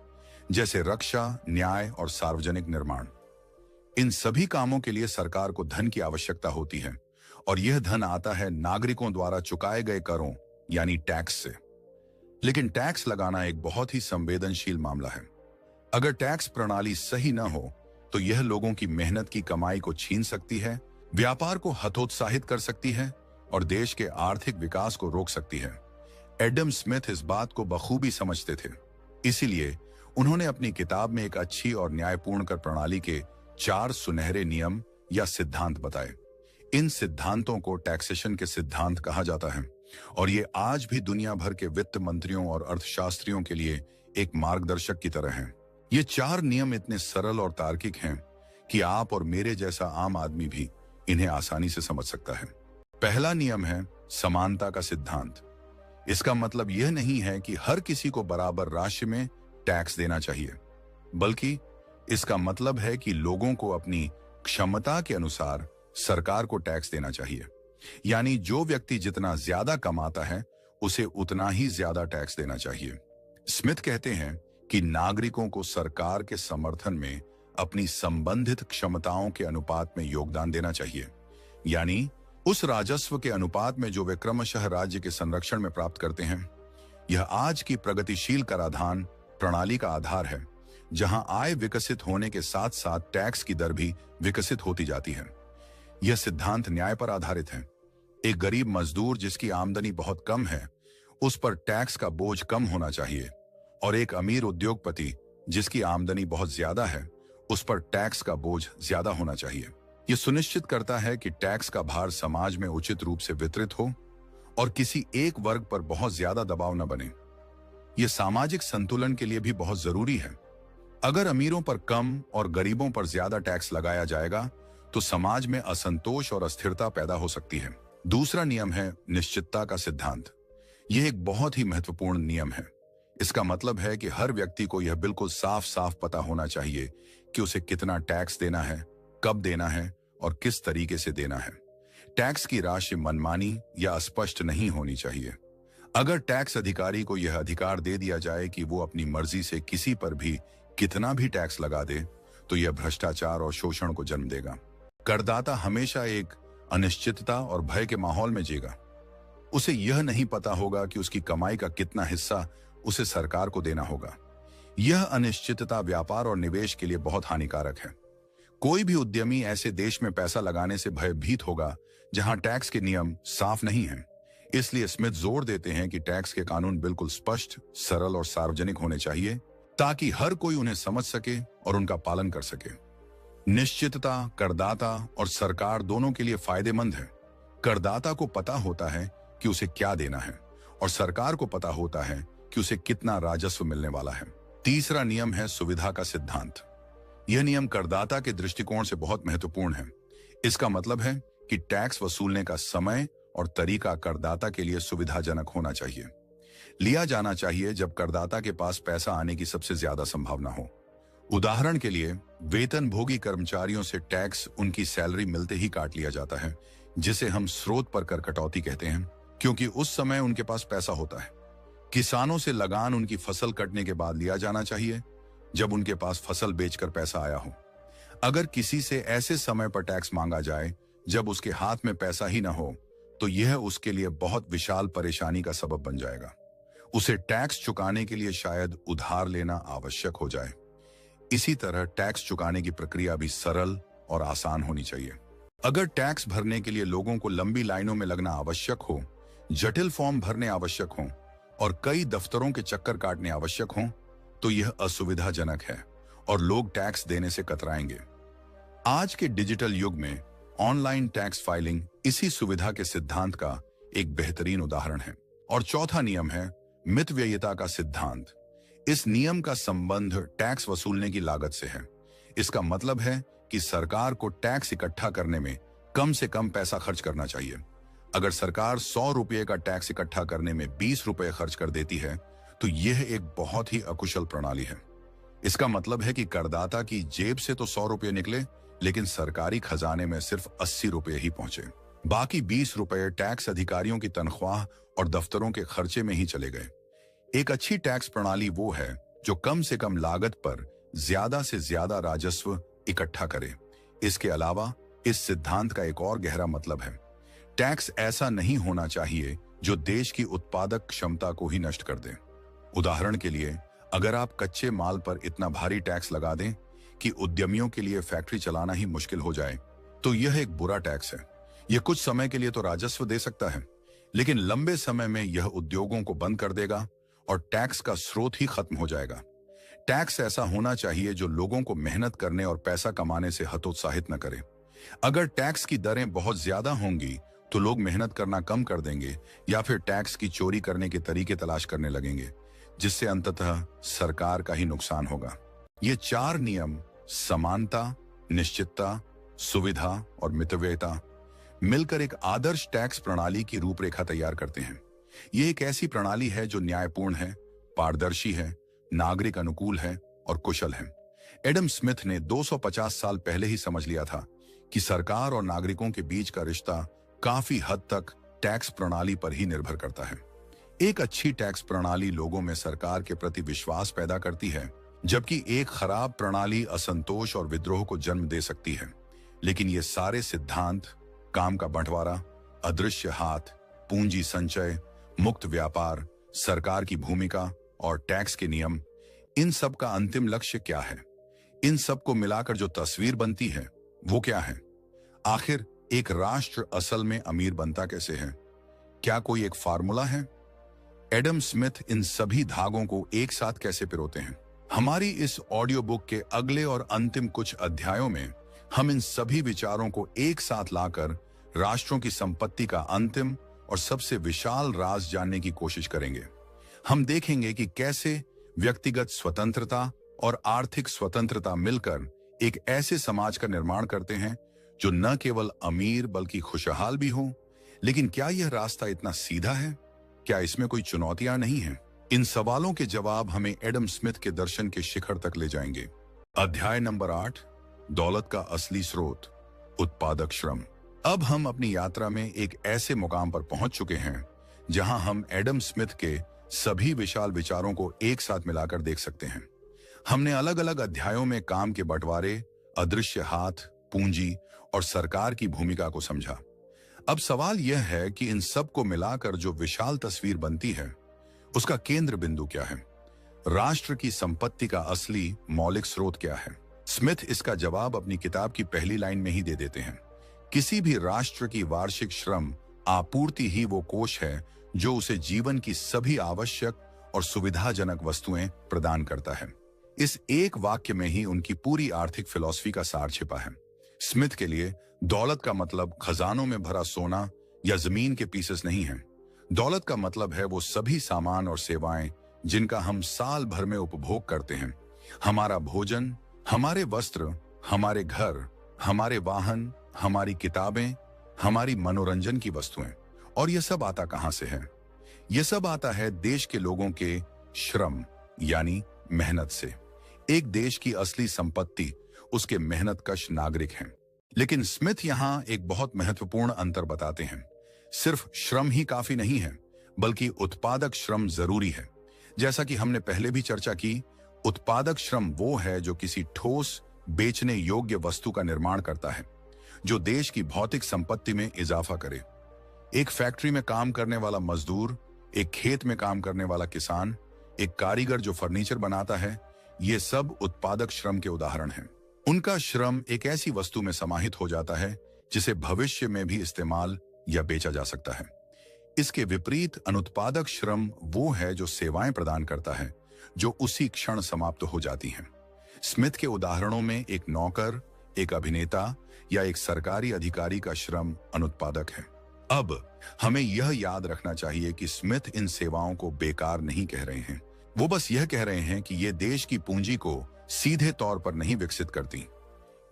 जैसे रक्षा, न्याय और सार्वजनिक निर्माण। इन सभी कामों के लिए सरकार को धन की आवश्यकता होती है, और यह धन आता है नागरिकों द्वारा चुकाए गए करों यानी टैक्स से। लेकिन टैक्स लगाना एक बहुत ही संवेदनशील मामला है। अगर टैक्स प्रणाली सही न हो तो यह लोगों की मेहनत की कमाई को छीन सकती है, व्यापार को हतोत्साहित कर सकती है और देश के आर्थिक विकास को रोक सकती है। एडम स्मिथ इस बात को बखूबी समझते थे। इसीलिए उन्होंने अपनी किताब में एक अच्छी और न्यायपूर्ण कर प्रणाली के 4 सुनहरे नियम या सिद्धांत बताए। इन सिद्धांतों को टैक्सेशन के सिद्धांत कहा जाता है, और ये आज भी दुनिया भर के वित्त मंत्रियों और अर्थशास्त्रियों के लिए एक मार्गदर्शक की तरह हैं। ये 4 नियम इतने सरल और तार्किक हैं कि आप और मेरे जैसा आम आदमी भी इन्हें आसानी से समझ सकता है। पहला नियम है समानता का सिद्धांत। इसका मतलब यह नहीं है कि हर किसी को बराबर राशि में टैक्स देना चाहिए, बल्कि इसका मतलब है कि लोगों को अपनी क्षमता के अनुसार सरकार को टैक्स देना चाहिए। यानी जो व्यक्ति जितना ज्यादा कमाता है उसे उतना ही ज्यादा टैक्स देना चाहिए। स्मिथ कहते हैं कि नागरिकों को सरकार के समर्थन में अपनी संबंधित क्षमताओं के अनुपात में योगदान देना चाहिए, यानी उस राजस्व के अनुपात में जो वे क्रमशः राज्य के संरक्षण में प्राप्त करते हैं। यह आज की प्रगतिशील कराधान प्रणाली का आधार है, जहां आय विकसित होने के साथ साथ टैक्स की दर भी विकसित होती जाती है। यह सिद्धांत न्याय पर आधारित है। एक गरीब मजदूर जिसकी आमदनी बहुत कम है, उस पर टैक्स का बोझ कम होना चाहिए, और एक अमीर उद्योगपति जिसकी आमदनी बहुत ज्यादा है, उस पर टैक्स का बोझ ज्यादा होना चाहिए। यह सुनिश्चित करता है कि टैक्स का भार समाज में उचित रूप से वितरित हो और किसी एक वर्ग पर बहुत ज्यादा दबाव न बने। यह सामाजिक संतुलन के लिए भी बहुत जरूरी है। अगर अमीरों पर कम और गरीबों पर ज्यादा टैक्स लगाया जाएगा तो समाज में असंतोष और अस्थिरता पैदा हो सकती है। दूसरा नियम है निश्चितता का सिद्धांत। यह एक बहुत ही महत्वपूर्ण नियम है। इसका मतलब है कि हर व्यक्ति को यह बिल्कुल साफ साफ पता होना चाहिए कि उसे कितना टैक्स देना है, कब देना है और किस तरीके से देना है। टैक्स की राशि मनमानी या अस्पष्ट नहीं होनी चाहिए। अगर टैक्स अधिकारी को यह अधिकार दे दिया जाए कि वो अपनी मर्जी से किसी पर भी कितना भी टैक्स लगा दे, तो यह भ्रष्टाचार और शोषण को जन्म देगा। करदाता हमेशा एक अनिश्चितता और भय के माहौल में जीएगा। उसे यह नहीं पता होगा कि उसकी कमाई का कितना हिस्सा उसे सरकार को देना होगा। यह अनिश्चितता व्यापार और निवेश के लिए बहुत हानिकारक है। कोई भी उद्यमी ऐसे देश में पैसा लगाने से भयभीत होगा जहां टैक्स के नियम साफ नहीं हैं। इसलिए स्मिथ जोर देते हैं कि टैक्स के कानून बिल्कुल स्पष्ट, सरल और सार्वजनिक होने चाहिए ताकि हर कोई उन्हें समझ सके और उनका पालन कर सके। निश्चितता करदाता और सरकार दोनों के लिए फायदेमंद है। करदाता को पता होता है कि उसे क्या देना है और सरकार को पता होता है कि उसे कितना राजस्व मिलने वाला है। तीसरा नियम है सुविधा का सिद्धांत। यह नियम करदाता के दृष्टिकोण से बहुत महत्वपूर्ण है। इसका मतलब है कि टैक्स वसूलने का समय और तरीका करदाता के लिए सुविधाजनक होना चाहिए। लिया जाना चाहिए जब करदाता के पास पैसा आने की सबसे ज्यादा संभावना हो। उदाहरण के लिए, वेतनभोगी कर्मचारियों से टैक्स उनकी सैलरी मिलते ही काट लिया जाता है, जिसे हम स्रोत पर कर कटौती कहते हैं, क्योंकि उस समय उनके पास पैसा होता है। किसानों से लगान उनकी फसल कटने के बाद लिया जाना चाहिए, जब उनके पास फसल बेचकर पैसा आया हो। अगर किसी से ऐसे समय पर टैक्स मांगा जाए जब उसके हाथ में पैसा ही न हो, तो यह उसके लिए बहुत विशाल परेशानी का सबब बन जाएगा। उसे टैक्स चुकाने के लिए शायद उधार लेना आवश्यक हो जाए। इसी तरह टैक्स चुकाने की प्रक्रिया भी सरल और आसान होनी चाहिए। अगर टैक्स भरने के लिए लोगों को लंबी लाइनों में लगना आवश्यक हो, जटिल फॉर्म भरने आवश्यक हो और कई दफ्तरों के चक्कर काटने आवश्यक हो, तो यह असुविधाजनक है और लोग टैक्स देने से कतराएंगे। आज के डिजिटल युग में ऑनलाइन टैक्स फाइलिंग इसी सुविधा के सिद्धांत का एक बेहतरीन उदाहरण है। और चौथा नियम है मितव्ययिता का सिद्धांत। इस नियम का संबंध टैक्स वसूलने की लागत से है। इसका मतलब है कि सरकार को टैक्स इकट्ठा करने में कम से कम पैसा खर्च करना चाहिए। अगर सरकार 100 रुपये का टैक्स इकट्ठा करने में 20 रुपये खर्च कर देती है, तो यह एक बहुत ही अकुशल प्रणाली है। इसका मतलब है कि करदाता की जेब से तो 100 रुपये निकले, लेकिन सरकारी खजाने में सिर्फ 80 रुपये ही पहुंचे। बाकी 20 रुपये टैक्स अधिकारियों की तनख्वाह और दफ्तरों के खर्चे में ही चले गए। एक अच्छी टैक्स प्रणाली वो है जो कम से कम लागत पर ज्यादा से ज्यादा राजस्व इकट्ठा करे। इसके अलावा इस सिद्धांत का एक और गहरा मतलब है, टैक्स ऐसा नहीं होना चाहिए जो देश की उत्पादक क्षमता को ही नष्ट कर दे। उदाहरण के लिए, अगर आप कच्चे माल पर इतना भारी टैक्स लगा दें कि उद्यमियों के लिए फैक्ट्री चलाना ही मुश्किल हो जाए, तो यह एक बुरा टैक्स है। यह कुछ समय के लिए तो राजस्व दे सकता है, लेकिन लंबे समय में यह उद्योगों को बंद कर देगा और टैक्स का स्रोत ही खत्म हो जाएगा। टैक्स ऐसा होना चाहिए जो लोगों को मेहनत करने और पैसा कमाने से हतोत्साहित न करे। अगर टैक्स की दरें बहुत ज्यादा होंगी तो लोग मेहनत करना कम कर देंगे या फिर टैक्स की चोरी करने के तरीके तलाश करने लगेंगे, जिससे अंततः सरकार का ही नुकसान होगा। ये 4 नियम, समानता, निश्चितता, सुविधा और मितव्ययिता, मिलकर एक आदर्श टैक्स प्रणाली की रूपरेखा तैयार करते हैं। ये एक ऐसी प्रणाली है जो न्यायपूर्ण है, पारदर्शी है, नागरिक अनुकूल है और कुशल है। एडम स्मिथ ने 250 साल पहले ही समझ लिया था कि सरकार और नागरिकों के बीच का रिश्ता काफी हद तक टैक्स प्रणाली पर ही निर्भर करता है। एक अच्छी टैक्स प्रणाली लोगों में सरकार के प्रति विश्वास पैदा करती है, जबकि एक खराब प्रणाली असंतोष और विद्रोह को जन्म दे सकती है। लेकिन ये सारे सिद्धांत, काम का बंटवारा, अदृश्य हाथ, पूंजी संचय, मुक्त व्यापार, सरकार की भूमिका और टैक्स के नियम, इन सब का अंतिम लक्ष्य क्या है? इन सब को मिलाकर जो तस्वीर बनती है वो क्या है? आखिर एक राष्ट्र असल में अमीर बनता कैसे है? क्या कोई एक फार्मूला है? एडम स्मिथ इन सभी धागों को एक साथ कैसे पिरोते हैं? हमारी इस ऑडियो बुक के अगले और अंतिम कुछ अध्यायों में हम इन सभी विचारों को एक साथ लाकर राष्ट्रों की संपत्ति का अंतिम और सबसे विशाल राज जानने की कोशिश करेंगे। हम देखेंगे कि कैसे व्यक्तिगत स्वतंत्रता और आर्थिक स्वतंत्रता मिलकर एक ऐसे समाज का निर्माण करते हैं जो न केवल अमीर बल्कि खुशहाल भी हो। लेकिन क्या यह रास्ता इतना सीधा है? क्या इसमें कोई चुनौतियां नहीं हैं? इन सवालों के जवाब हमें एडम स्मिथ के दर्शन के शिखर तक ले जाएंगे। अध्याय नंबर 8, दौलत का असली स्रोत, उत्पादक श्रम। अब हम अपनी यात्रा में एक ऐसे मुकाम पर पहुंच चुके हैं जहां हम एडम स्मिथ के सभी विशाल विचारों को एक साथ मिलाकर देख सकते हैं। हमने अलग अलग अध्यायों में काम के बंटवारे, अदृश्य हाथ, पूंजी और सरकार की भूमिका को समझा। अब सवाल यह है कि इन सब को मिलाकर जो विशाल तस्वीर बनती है, उसका केंद्र बिंदु क्या है? राष्ट्र की संपत्ति का असली मौलिक स्रोत क्या है? स्मिथ इसका जवाब अपनी किताब की पहली लाइन में ही दे देते हैं। किसी भी राष्ट्र की वार्षिक श्रम आपूर्ति ही वो कोष है जो उसे जीवन की सभी आवश्यक और सुविधाजनक वस्तुएं प्रदान करता है। इस एक वाक्य में ही उनकी पूरी आर्थिक फिलॉसफी का सार छिपा है। स्मिथ के लिए दौलत का मतलब खजानों में भरा सोना या जमीन के पीसेस नहीं है। दौलत का मतलब है वो सभी सामान और सेवाएं जिनका हम साल भर में उपभोग करते हैं। हमारा भोजन, हमारे वस्त्र, हमारे घर, हमारे वाहन, हमारी किताबें, हमारी मनोरंजन की वस्तुएं। और यह सब आता कहां से है? यह सब आता है देश के लोगों के श्रम यानी मेहनत से। एक देश की असली संपत्ति उसके मेहनतकश नागरिक हैं। लेकिन स्मिथ यहां एक बहुत महत्वपूर्ण अंतर बताते हैं। सिर्फ श्रम ही काफी नहीं है, बल्कि उत्पादक श्रम जरूरी है। जैसा कि हमने पहले भी चर्चा की, उत्पादक श्रम वो है जो किसी ठोस, बेचने योग्य वस्तु का निर्माण करता है, जो देश की भौतिक संपत्ति में इजाफा करे। एक फैक्ट्री में काम करने वाला मजदूर, एक खेत में काम करने वाला किसान, एक कारीगर जो फर्नीचर बनाता है, ये सब उत्पादक श्रम के उदाहरण हैं। उनका श्रम एक ऐसी वस्तु में समाहित हो जाता है जिसे भविष्य में भी इस्तेमाल या बेचा जा सकता है। इसके विपरीत अनुत्पादक श्रम वो है जो सेवाएं प्रदान करता है, जो उसी क्षण समाप्त हो जाती हैं। स्मिथ के उदाहरणों में एक नौकर, एक अभिनेता या एक सरकारी अधिकारी का श्रम अनुत्पादक है। अब हमें यह याद रखना चाहिए कि स्मिथ इन सेवाओं को बेकार नहीं कह रहे हैं। वो बस यह कह रहे हैं कि ये देश की पूंजी को सीधे तौर पर नहीं विकसित करती।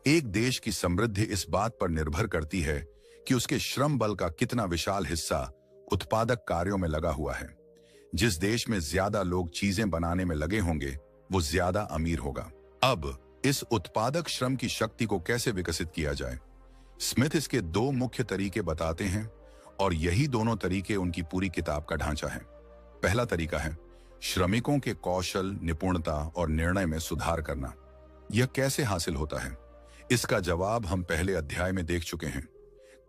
एक देश की समृद्धि इस बात पर निर्भर करती है कि उसके श्रम बल का कितना विशाल हिस्सा उत्पादक कार्यों में लगा हुआ है। जिस देश में ज्यादा लोग चीजें बनाने में लगे होंगे, वो ज्यादा अमीर होगा। अब इस उत्पादक श्रम की शक्ति को कैसे विकसित किया जाए? स्मिथ इसके दो मुख्य तरीके बताते हैं और यही दोनों तरीके उनकी पूरी किताब का ढांचा है। पहला तरीका है श्रमिकों के कौशल, निपुणता और निर्णय में सुधार करना। यह कैसे हासिल होता है? इसका जवाब हम पहले अध्याय में देख चुके हैं।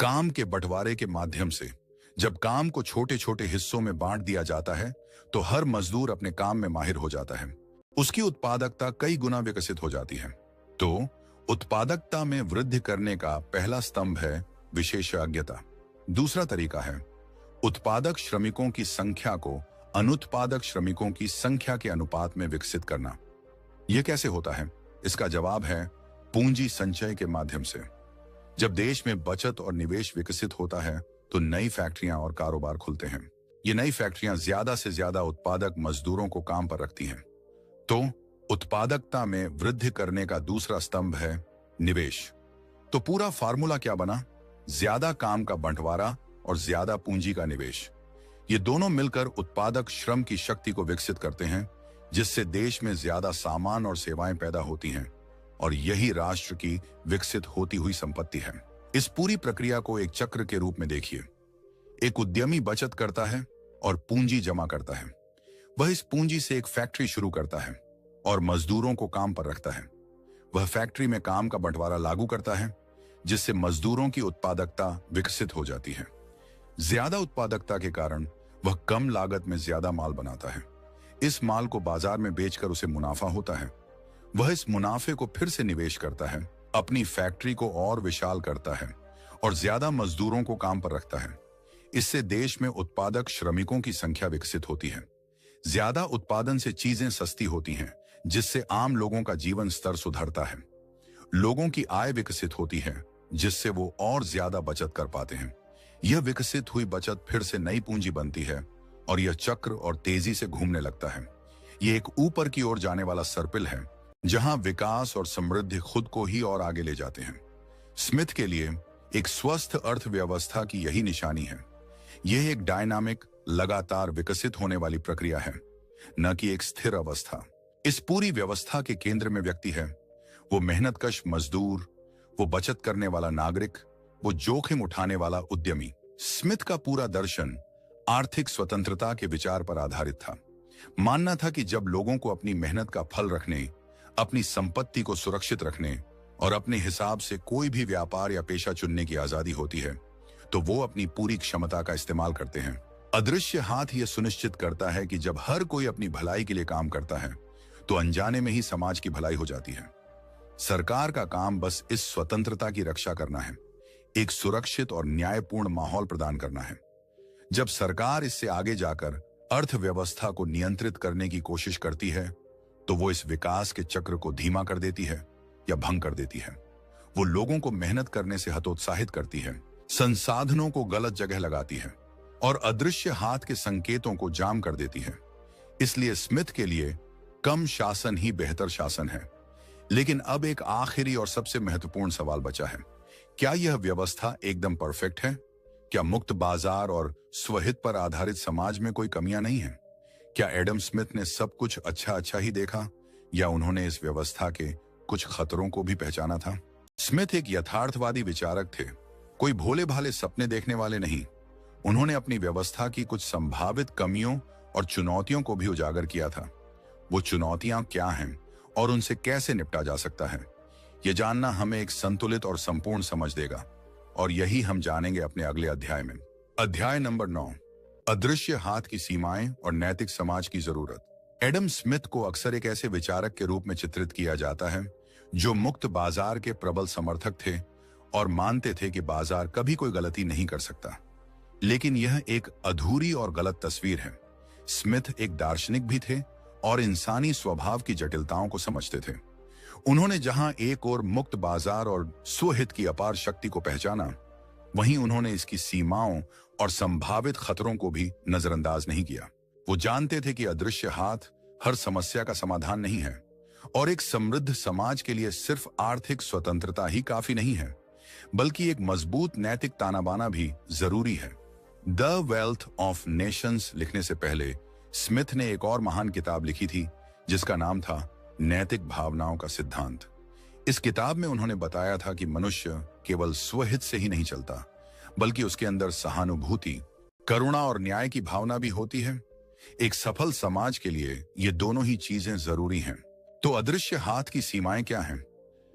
काम के बंटवारे के माध्यम से जब काम को छोटे छोटे हिस्सों में बांट दिया जाता है, तो हर मजदूर अपने काम में माहिर हो जाता है। उसकी उत्पादकता कई गुना विकसित हो जाती है। तो उत्पादकता में वृद्धि करने का पहला स्तंभ है विशेषज्ञता। दूसरा तरीका है उत्पादक श्रमिकों की संख्या को अनुत्पादक श्रमिकों की संख्या के अनुपात में विकसित करना। यह कैसे होता है? इसका जवाब है पूंजी संचय के माध्यम से। जब देश में बचत और निवेश विकसित होता है, तो नई फैक्ट्रियां और कारोबार खुलते हैं। ये नई फैक्ट्रियां ज्यादा से ज्यादा उत्पादक मजदूरों को काम पर रखती हैं। तो उत्पादकता में वृद्धि करने का दूसरा स्तंभ है निवेश। तो पूरा फार्मूला क्या बना? ज्यादा काम का बंटवारा और ज्यादा पूंजी का निवेश। ये दोनों मिलकर उत्पादक श्रम की शक्ति को विकसित करते हैं, जिससे देश में ज्यादा सामान और सेवाएं पैदा होती हैं, और यही राष्ट्र की विकसित होती हुई संपत्ति है। इस पूरी प्रक्रिया को एक चक्र के रूप में देखिए। एक उद्यमी बचत करता है और पूंजी जमा करता है। वह इस पूंजी से एक फैक्ट्री शुरू करता है और मजदूरों को काम पर रखता है। वह फैक्ट्री में काम का बंटवारा लागू करता है, जिससे मजदूरों की उत्पादकता विकसित हो जाती है। ज्यादा उत्पादकता के कारण वह कम लागत में ज्यादा माल बनाता है। इस माल को बाजार में बेचकर उसे मुनाफा होता है। वह इस मुनाफे को फिर से निवेश करता है, अपनी फैक्ट्री को और विशाल करता है और ज्यादा मजदूरों को काम पर रखता है। इससे देश में उत्पादक श्रमिकों की संख्या विकसित होती है। ज्यादा उत्पादन से चीजें सस्ती होती हैं, जिससे आम लोगों का जीवन स्तर सुधरता है। लोगों की आय विकसित होती है, जिससे वो और ज्यादा बचत कर पाते हैं। यह विकसित हुई बचत फिर से नई पूंजी बनती है और यह चक्र और तेजी से घूमने लगता है। यह एक ऊपर की ओर जाने वाला सर्पिल है, जहां विकास और समृद्धि खुद को ही और आगे ले जाते हैं। स्मिथ के लिए एक स्वस्थ अर्थव्यवस्था की यही निशानी है। यह एक डायनामिक, लगातार विकसित होने वाली प्रक्रिया है। न कि एक स्थिर अवस्था। इस पूरी व्यवस्था के केंद्र में व्यक्ति है, वो मेहनतकश मजदूर, वो बचत करने वाला नागरिक, वो जोखिम उठाने वाला उद्यमी। स्मिथ का पूरा दर्शन आर्थिक स्वतंत्रता के विचार पर आधारित था। मानना था कि जब लोगों को अपनी मेहनत का फल रखने, अपनी संपत्ति को सुरक्षित रखने और अपने हिसाब से कोई भी व्यापार या पेशा चुनने की आजादी होती है, तो वो अपनी पूरी क्षमता का इस्तेमाल करते हैं। अदृश्य हाथ यह सुनिश्चित करता है कि जब हर कोई अपनी भलाई के लिए काम करता है, तो अनजाने में ही समाज की भलाई हो जाती है। सरकार का काम बस इस स्वतंत्रता की रक्षा करना है, एक सुरक्षित और न्यायपूर्ण माहौल प्रदान करना है। जब सरकार इससे आगे जाकर अर्थव्यवस्था को नियंत्रित करने की कोशिश करती है, तो वो इस विकास के चक्र को धीमा कर देती है या भंग कर देती है। वो लोगों को मेहनत करने से हतोत्साहित करती है, संसाधनों को गलत जगह लगाती है और अदृश्य हाथ के संकेतों को जाम कर देती है। इसलिए स्मिथ के लिए कम शासन ही बेहतर शासन है। लेकिन अब एक आखिरी और सबसे महत्वपूर्ण सवाल बचा है। क्या यह व्यवस्था एकदम परफेक्ट है? क्या मुक्त बाजार और स्वहित पर आधारित समाज में कोई कमियां नहीं है? क्या एडम स्मिथ ने सब कुछ अच्छा ही देखा, या उन्होंने इस व्यवस्था के कुछ खतरों को भी पहचाना था? स्मिथ एक यथार्थवादी विचारक थे, कोई भोले भाले सपने देखने वाले नहीं। उन्होंने अपनी व्यवस्था की कुछ संभावित कमियों और चुनौतियों को भी उजागर किया था। वो चुनौतियां क्या हैं और उनसे कैसे निपटा जा सकता है, ये जानना हमें एक संतुलित और संपूर्ण समझ देगा, और यही हम जानेंगे अपने अगले अध्याय में। अध्याय नंबर 9, अदृश्य हाथ की सीमाएं और नैतिक समाज की जरूरत। एडम स्मिथ को अक्सर एक ऐसे विचारक के रूप में चित्रित किया जाता है जो मुक्त बाजार के प्रबल समर्थक थे और मानते थे कि बाजार कभी कोई गलती नहीं कर सकता। लेकिन यह एक अधूरी और गलत तस्वीर है। स्मिथ एक दार्शनिक भी थे और इंसानी स्वभाव की जटिलताओं को समझते थे। उन्होंने जहां एक ओर मुक्त बाजार और स्वहित की अपार शक्ति को पहचाना, वहीं उन्होंने इसकी सीमाओं और संभावित खतरों को भी नजरअंदाज नहीं किया। वो जानते थे कि अदृश्य हाथ हर समस्या का समाधान नहीं है और एक समृद्ध समाज के लिए सिर्फ आर्थिक स्वतंत्रता ही काफी नहीं है, बल्कि एक मजबूत नैतिक तानाबाना भी जरूरी है। द वेल्थ ऑफ नेशंस लिखने से पहले स्मिथ ने एक और महान किताब लिखी थी जिसका नाम था नैतिक भावनाओं का सिद्धांत। इस किताब में उन्होंने बताया था कि मनुष्य केवल स्वहित से ही नहीं चलता, बल्कि उसके अंदर सहानुभूति, करुणा और न्याय की भावना भी होती है। एक सफल समाज के लिए ये दोनों ही चीजें जरूरी हैं। तो अदृश्य हाथ की सीमाएं क्या हैं?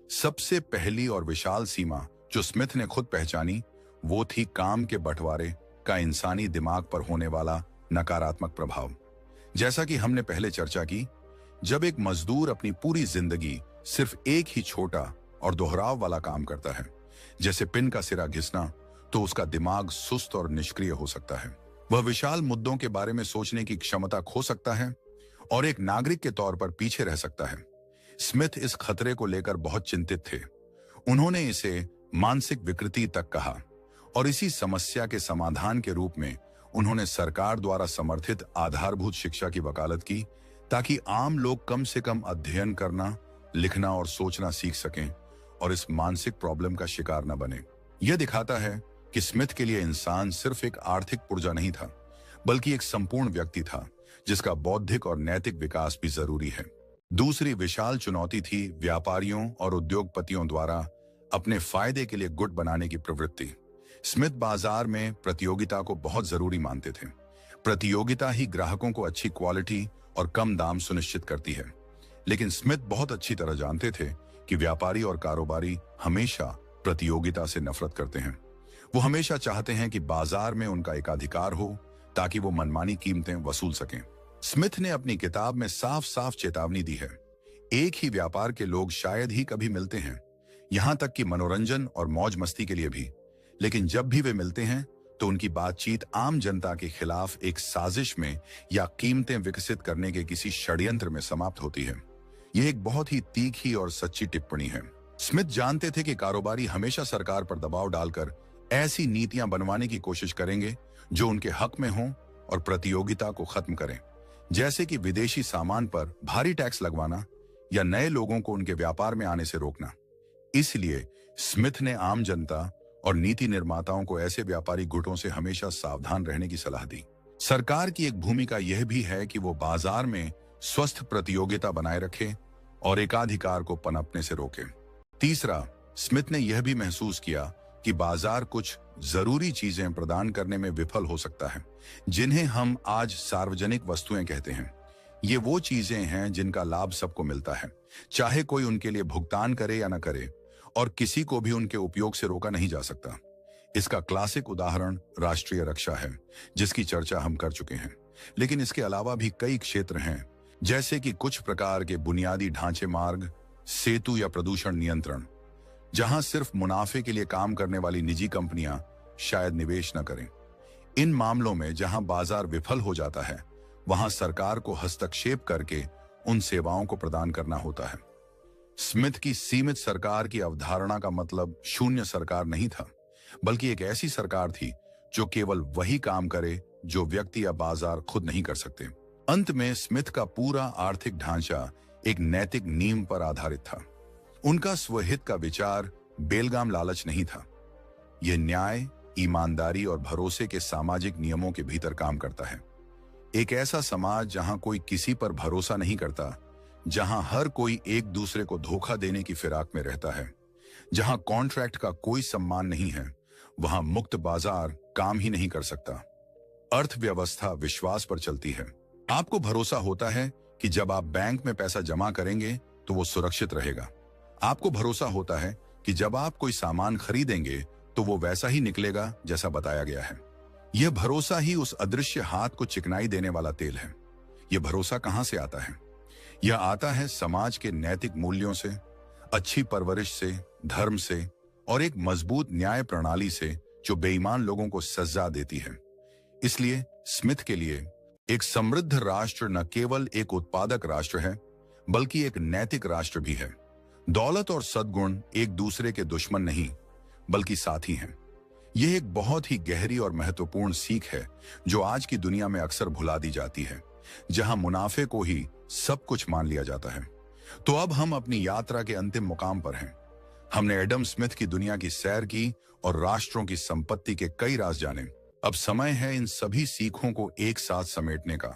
सबसे पहली और विशाल सीमा जो स्मिथ ने खुद पहचानी, वो थी काम के बंटवारे का इंसानी दिमाग पर होने वाला नकारात्मक प्रभाव। जैसा कि हमने पहले चर्चा की, जब एक मजदूर अपनी पूरी जिंदगी सिर्फ एक ही छोटा और दोहराव वाला काम करता है, जैसे पिन का सिरा घिसना, तो उसका दिमाग सुस्त और निष्क्रिय हो सकता है। वह विशाल मुद्दों के बारे में सोचने की क्षमता खो सकता है और एक नागरिक के तौर पर पीछे रह सकता है। स्मिथ इस खतरे को लेकर बहुत चिंतित थे। उन्होंने इसे मानसिक विकृति तक कहा और इसी समस्या के समाधान के रूप में उन्होंने सरकार द्वारा समर्थित आधारभूत शिक्षा की वकालत की, ताकि आम लोग कम से कम अध्ययन करना, लिखना और सोचना सीख सकें और इस मानसिक प्रॉब्लम का शिकार न बने। यह दिखाता है कि स्मिथ के लिए इंसान सिर्फ एक आर्थिक पुर्जा नहीं था, बल्कि एक संपूर्ण व्यक्ति था जिसका बौद्धिक और नैतिक विकास भी जरूरी है। दूसरी विशाल चुनौती थी व्यापारियों और उद्योगपतियों द्वारा अपने फायदे के लिए गुट बनाने की प्रवृत्ति। स्मिथ बाजार में प्रतियोगिता को बहुत जरूरी मानते थे। प्रतियोगिता ही ग्राहकों को अच्छी क्वालिटी और कम दाम सुनिश्चित करती है। लेकिन स्मिथ बहुत अच्छी तरह जानते थे कि व्यापारी और कारोबारी हमेशा प्रतियोगिता से नफरत करते हैं। वो हमेशा चाहते हैं कि बाजार में उनका एकाधिकार हो, ताकि वो मनमानी कीमतें वसूल सकें। स्मिथ ने अपनी किताब में साफ साफ चेतावनी दी है, एक ही व्यापार के लोग शायद ही कभी मिलते हैं, यहां तक कि मनोरंजन और मौज मस्ती के लिए भी। लेकिन जब भी वे मिलते हैं तो उनकी बातचीत आम जनता के खिलाफ एक साजिश में या कीमतें विकसित करने के किसी षड्यंत्र में समाप्त होती है। यह एक बहुत ही तीखी और सच्ची टिप्पणी है। स्मिथ जानते थे कि कारोबारी हमेशा सरकार पर दबाव डालकर ऐसी नीतियां बनवाने की कोशिश करेंगे जो उनके हक में हों और प्रतियोगिता को खत्म करें, जैसे कि विदेशी सामान पर भारी टैक्स लगवाना या नए लोगों को उनके व्यापार में आने से रोकना। इसलिए स्मिथ ने आम जनता और नीति निर्माताओं को ऐसे व्यापारी गुटों से हमेशा सावधान रहने की सलाह दी। सरकार की एक भूमिका यह भी है कि वो बाजार में स्वस्थ प्रतियोगिता बनाए रखे और एकाधिकार को पनपने से रोके। तीसरा, स्मिथ ने यह भी महसूस किया कि बाजार कुछ जरूरी चीजें प्रदान करने में विफल हो सकता है, जिन्हें हम आज सार्वजनिक वस्तुएं कहते हैं। ये वो चीजें हैं जिनका लाभ सबको मिलता है, चाहे कोई उनके लिए भुगतान करे या न करे, और किसी को भी उनके उपयोग से रोका नहीं जा सकता। इसका क्लासिक उदाहरण राष्ट्रीय रक्षा है, जिसकी चर्चा हम कर चुके हैं। लेकिन इसके अलावा भी कई क्षेत्र हैं, जैसे कि कुछ प्रकार के बुनियादी ढांचे, मार्ग, सेतु या प्रदूषण नियंत्रण, जहां सिर्फ मुनाफे के लिए काम करने वाली निजी कंपनियां शायद निवेश न करें। इन मामलों में जहां बाजार विफल हो जाता है, वहां सरकार को हस्तक्षेप करके उन सेवाओं को प्रदान करना होता है। स्मिथ की सीमित सरकार की अवधारणा का मतलब शून्य सरकार नहीं था, बल्कि एक ऐसी सरकार थी जो केवल वही काम करे जो व्यक्ति या बाजार खुद नहीं कर सकते। अंत में स्मिथ का पूरा आर्थिक ढांचा एक नैतिक नींव पर आधारित था। उनका स्वहित का विचार बेलगाम लालच नहीं था। यह न्याय, ईमानदारी और भरोसे के सामाजिक नियमों के भीतर काम करता है। एक ऐसा समाज जहां कोई किसी पर भरोसा नहीं करता, जहां हर कोई एक दूसरे को धोखा देने की फिराक में रहता है, जहां कॉन्ट्रैक्ट का कोई सम्मान नहीं है, वहां मुक्त बाजार काम ही नहीं कर सकता। अर्थव्यवस्था विश्वास पर चलती है। आपको भरोसा होता है कि जब आप बैंक में पैसा जमा करेंगे तो वो सुरक्षित रहेगा। आपको भरोसा होता है कि जब आप कोई सामान खरीदेंगे तो वो वैसा ही निकलेगा जैसा बताया गया है। यह भरोसा ही उस अदृश्य हाथ को चिकनाई देने वाला तेल है। यह भरोसा कहां से आता है? यह आता है समाज के नैतिक मूल्यों से, अच्छी परवरिश से, धर्म से और एक मजबूत न्याय प्रणाली से जो बेईमान लोगों को सजा देती है। इसलिए स्मिथ के लिए एक समृद्ध राष्ट्र न केवल एक उत्पादक राष्ट्र है, बल्कि एक नैतिक राष्ट्र भी है। दौलत और सद्गुण एक दूसरे के दुश्मन नहीं, बल्कि साथी हैं। यह एक बहुत ही गहरी और महत्वपूर्ण सीख है जो आज की दुनिया में अक्सर भुला दी जाती है, जहां मुनाफे को ही सब कुछ मान लिया जाता है। तो अब हम अपनी यात्रा के अंतिम मुकाम पर हैं। हमने एडम स्मिथ की दुनिया की सैर की और राष्ट्रों की संपत्ति के कई राज जाने। अब समय है इन सभी सीखों को एक साथ समेटने का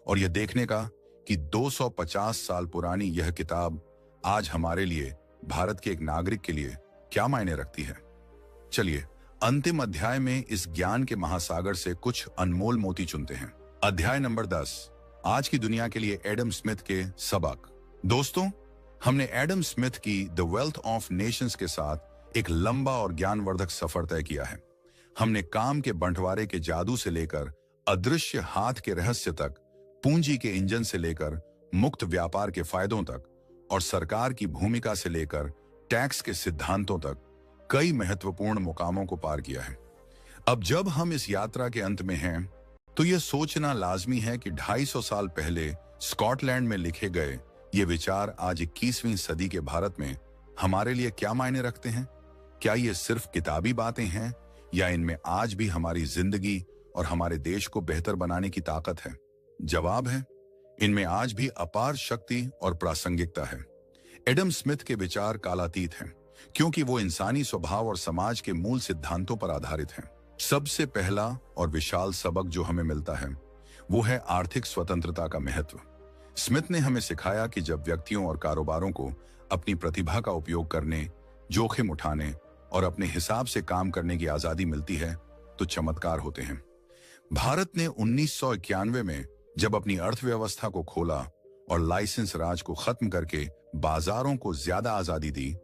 और यह देखने का कि 250 साल पुरानी यह किताब आज हमारे लिए, भारत के एक नागरिक के लिए, क्या मायने रखती है। चलिए अंतिम अध्याय में इस ज्ञान के महासागर से कुछ अनमोल मोती चुनते हैं। अध्याय नंबर 10, आज की दुनिया के लिए एडम स्मिथ के सबक। दोस्तों, हमने एडम स्मिथ की द वेल्थ ऑफ नेशंस के साथ एक लंबा और ज्ञानवर्धक सफर तय किया है। हमने काम के बंटवारे के जादू से लेकर अदृश्य हाथ के रहस्य तक, पूंजी के इंजन से लेकर मुक्त व्यापार के फायदों तक और सरकार की भूमिका से लेकर टैक्स के सिद्धांतों तक कई महत्वपूर्ण मुकामों को पार किया है। अब जब हम इस यात्रा के अंत में हैं, तो यह सोचना लाजमी है कि 250 साल पहले स्कॉटलैंड में लिखे गए ये विचार आज 21वीं सदी के भारत में हमारे लिए क्या मायने रखते हैं। क्या ये सिर्फ किताबी बातें हैं या इनमें आज भी हमारी जिंदगी और हमारे देश को बेहतर बनाने की ताकत है? जवाब है, इनमें आज भी अपार शक्ति और प्रासंगिकता है। एडम स्मिथ के विचार कालातीत हैं, क्योंकि वो इंसानी स्वभाव और समाज के मूल सिद्धांतों पर आधारित हैं। सबसे पहला और विशाल सबक जो हमें मिलता है वो है आर्थिक स्वतंत्रता का महत्व। स्मिथ ने हमें सिखाया कि जब व्यक्तियों और कारोबारों को अपनी प्रतिभा का उपयोग करने, जोखिम उठाने और अपने हिसाब से काम करने की आजादी मिलती है तो चमत्कार होते हैं। भारत ने 1991 में जब अपनी अर्थव्यवस्था को खोला और लाइसेंस राज को खत्म करके बाजारों को ज्यादा आजादी दी,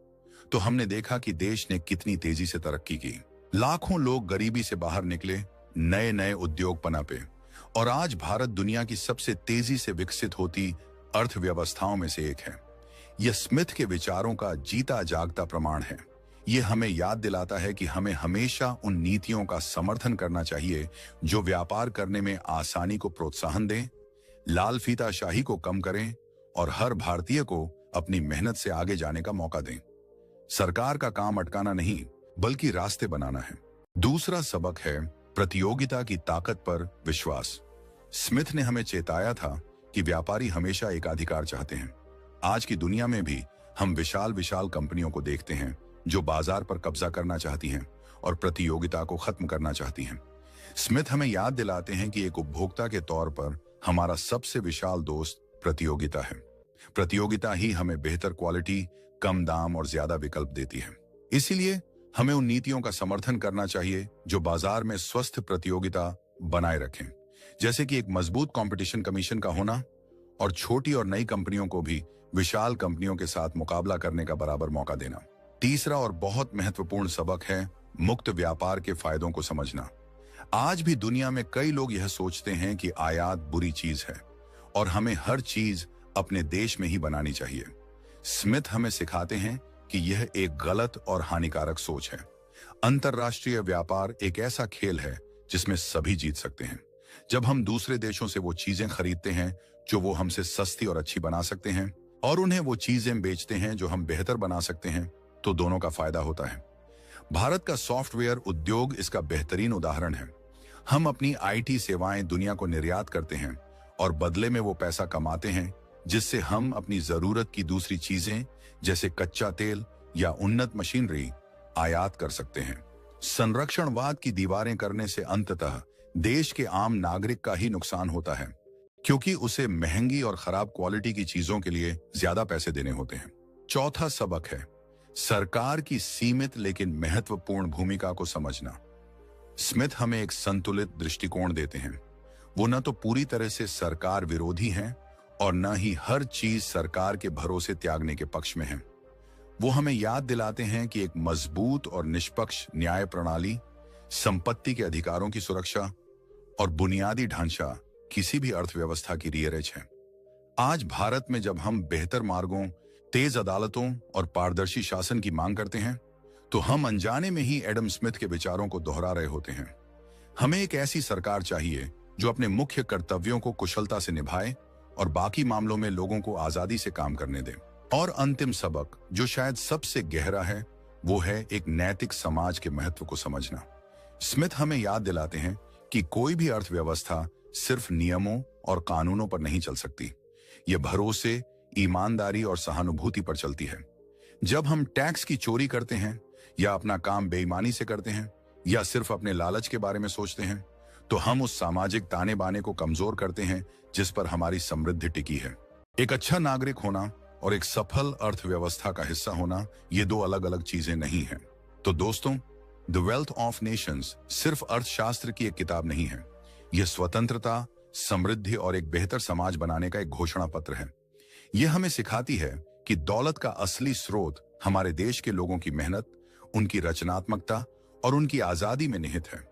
तो हमने देखा कि देश ने कितनी तेजी से तरक्की की। लाखों लोग गरीबी से बाहर निकले, नए नए उद्योग पनपे और आज भारत दुनिया की सबसे तेजी से विकसित होती अर्थव्यवस्थाओं में से एक है। यह स्मिथ के विचारों का जीता जागता प्रमाण है। यह हमें याद दिलाता है कि हमें हमेशा उन नीतियों का समर्थन करना चाहिए जो व्यापार करने में आसानी को प्रोत्साहन दें, लाल फीताशाही को कम करें और हर भारतीय को अपनी मेहनत से आगे जाने का मौका दें। सरकार का काम अटकाना नहीं, बल्कि रास्ते बनाना है। दूसरा सबक है प्रतियोगिता की ताकत पर विश्वास। स्मिथ ने हमें चेताया था कि व्यापारी हमेशा एकाधिकार चाहते हैं। आज की दुनिया में भी हम विशाल विशाल कंपनियों को देखते हैं जो बाजार पर कब्जा करना चाहती हैं और प्रतियोगिता को खत्म करना चाहती हैं। स्मिथ हमें याद दिलाते हैं कि एक उपभोक्ता के तौर पर हमारा सबसे विशाल दोस्त प्रतियोगिता है। प्रतियोगिता ही हमें बेहतर क्वालिटी, कम दाम और ज्यादा विकल्प देती है। इसीलिए हमें उन नीतियों का समर्थन करना चाहिए जो बाजार में स्वस्थ प्रतियोगिता बनाए रखें, जैसे कि एक मजबूत कंपटीशन कमीशन का होना और छोटी और नई कंपनियों को भी विशाल कंपनियों के साथ मुकाबला करने का बराबर मौका देना। तीसरा और बहुत महत्वपूर्ण सबक है मुक्त व्यापार के फायदों को समझना। आज भी दुनिया में कई लोग यह सोचते हैं कि आयात बुरी चीज है और हमें हर चीज अपने देश में ही बनानी चाहिए। स्मिथ हमें सिखाते हैं कि यह एक गलत और हानिकारक सोच है। अंतरराष्ट्रीय व्यापार एक ऐसा खेल है जिसमें सभी जीत सकते हैं। जब हम दूसरे देशों से वो चीजें खरीदते हैं जो वो हमसे सस्ती और अच्छी बना सकते हैं और उन्हें वो चीजें बेचते हैं जो हम बेहतर बना सकते हैं, तो दोनों का फायदा होता है। भारत का सॉफ्टवेयर उद्योग इसका बेहतरीन उदाहरण है। हम अपनी आईटी सेवाएं दुनिया को निर्यात करते हैं और बदले में वो पैसा कमाते हैं जिससे हम अपनी जरूरत की दूसरी चीजें जैसे कच्चा तेल या उन्नत मशीनरी आयात कर सकते हैं। संरक्षणवाद की दीवारें करने से अंततः देश के आम नागरिक का ही नुकसान होता है, क्योंकि उसे महंगी और खराब क्वालिटी की चीजों के लिए ज्यादा पैसे देने होते हैं। चौथा सबक है सरकार की सीमित लेकिन महत्वपूर्ण भूमिका को समझना। स्मिथ हमें एक संतुलित दृष्टिकोण देते हैं। वो न तो पूरी तरह से सरकार विरोधी हैं और न ही हर चीज सरकार के भरोसे त्यागने के पक्ष में हैं। वो हमें याद दिलाते हैं कि एक मजबूत और निष्पक्ष न्याय प्रणाली, संपत्ति के अधिकारों की सुरक्षा और बुनियादी ढांचा किसी भी अर्थव्यवस्था की रीढ़ है। आज भारत में जब हम बेहतर मार्गों, तेज अदालतों और पारदर्शी शासन की मांग करते हैं, तो हम अनजाने में ही एडम स्मिथ के विचारों को दोहरा रहे होते हैं। हमें एक ऐसी सरकार चाहिए जो अपने मुख्य कर्तव्यों को कुशलता से निभाए और बाकी मामलों में लोगों को आजादी से काम करने दे। और अंतिम सबक, जो शायद सबसे गहरा है, वो है एक नैतिक समाज के महत्व को समझना। स्मिथ हमें याद दिलाते हैं कि कोई भी अर्थव्यवस्था सिर्फ नियमों और कानूनों पर नहीं चल सकती। ये भरोसे, ईमानदारी और सहानुभूति पर चलती है। जब हम टैक्स की चोरी करते हैं या अपना काम बेईमानी से करते हैं या सिर्फ अपने लालच के बारे में सोचते हैं, तो हम उस सामाजिक ताने बाने को कमजोर करते हैं जिस पर हमारी समृद्धि टिकी है। एक अच्छा नागरिक होना और एक सफल अर्थव्यवस्था का हिस्सा होना, ये दो अलग अलग चीजें नहीं हैं। तो दोस्तों, द वेल्थ ऑफ नेशंस सिर्फ अर्थशास्त्र की एक किताब नहीं है। यह स्वतंत्रता, समृद्धि और एक बेहतर समाज बनाने का एक घोषणा पत्र है। यह हमें सिखाती है कि दौलत का असली स्रोत हमारे देश के लोगों की मेहनत, उनकी रचनात्मकता और उनकी आजादी में निहित है।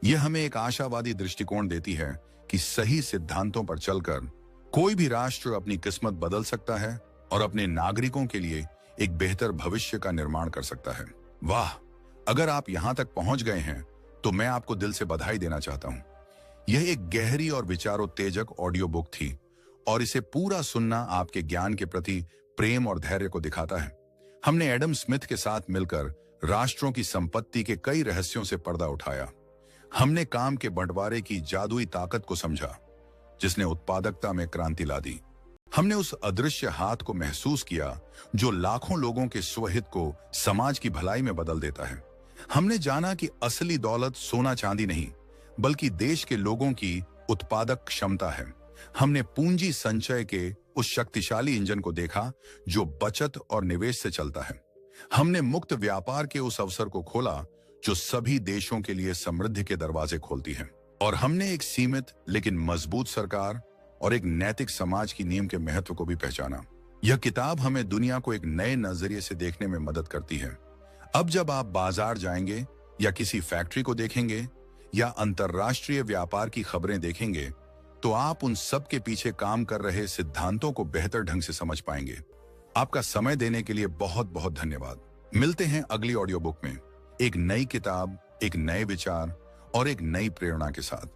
यह हमें एक आशावादी दृष्टिकोण देती है कि सही सिद्धांतों पर चलकर कोई भी राष्ट्र अपनी किस्मत बदल सकता है और अपने नागरिकों के लिए एक बेहतर भविष्य का निर्माण कर सकता है। वाह, अगर आप यहां तक पहुंच गए हैं तो मैं आपको दिल से बधाई देना चाहता हूं। यह एक गहरी और विचारोत्तेजक ऑडियो बुक थी और इसे पूरा सुनना आपके ज्ञान के प्रति प्रेम और धैर्य को दिखाता है। हमने एडम स्मिथ के साथ मिलकर राष्ट्रों की संपत्ति के कई रहस्यों से पर्दा उठाया। हमने काम के बंटवारे की जादुई ताकत को समझा जिसने उत्पादकता में क्रांति ला दी। हमने उस अदृश्य हाथ को महसूस किया जो लाखों लोगों के स्वहित को समाज की भलाई में बदल देता है। हमने जाना कि असली दौलत सोना चांदी नहीं, बल्कि देश के लोगों की उत्पादक क्षमता है। हमने पूंजी संचय के उस शक्तिशाली इंजन को देखा जो बचत और निवेश से चलता है। हमने मुक्त व्यापार के उस अवसर को खोला जो सभी देशों के लिए समृद्धि के दरवाजे खोलती है। और हमने एक सीमित लेकिन मजबूत सरकार और एक नैतिक समाज की नींव के महत्व को भी पहचाना। यह किताब हमें दुनिया को एक नए नजरिए से देखने में मदद करती है। अब जब आप बाजार जाएंगे या किसी फैक्ट्री को देखेंगे या अंतरराष्ट्रीय व्यापार की खबरें देखेंगे, तो आप उन सब के पीछे काम कर रहे सिद्धांतों को बेहतर ढंग से समझ पाएंगे। आपका समय देने के लिए बहुत बहुत धन्यवाद। मिलते हैं अगली ऑडियो बुक में, एक नई किताब, एक नए विचार और एक नई प्रेरणा के साथ।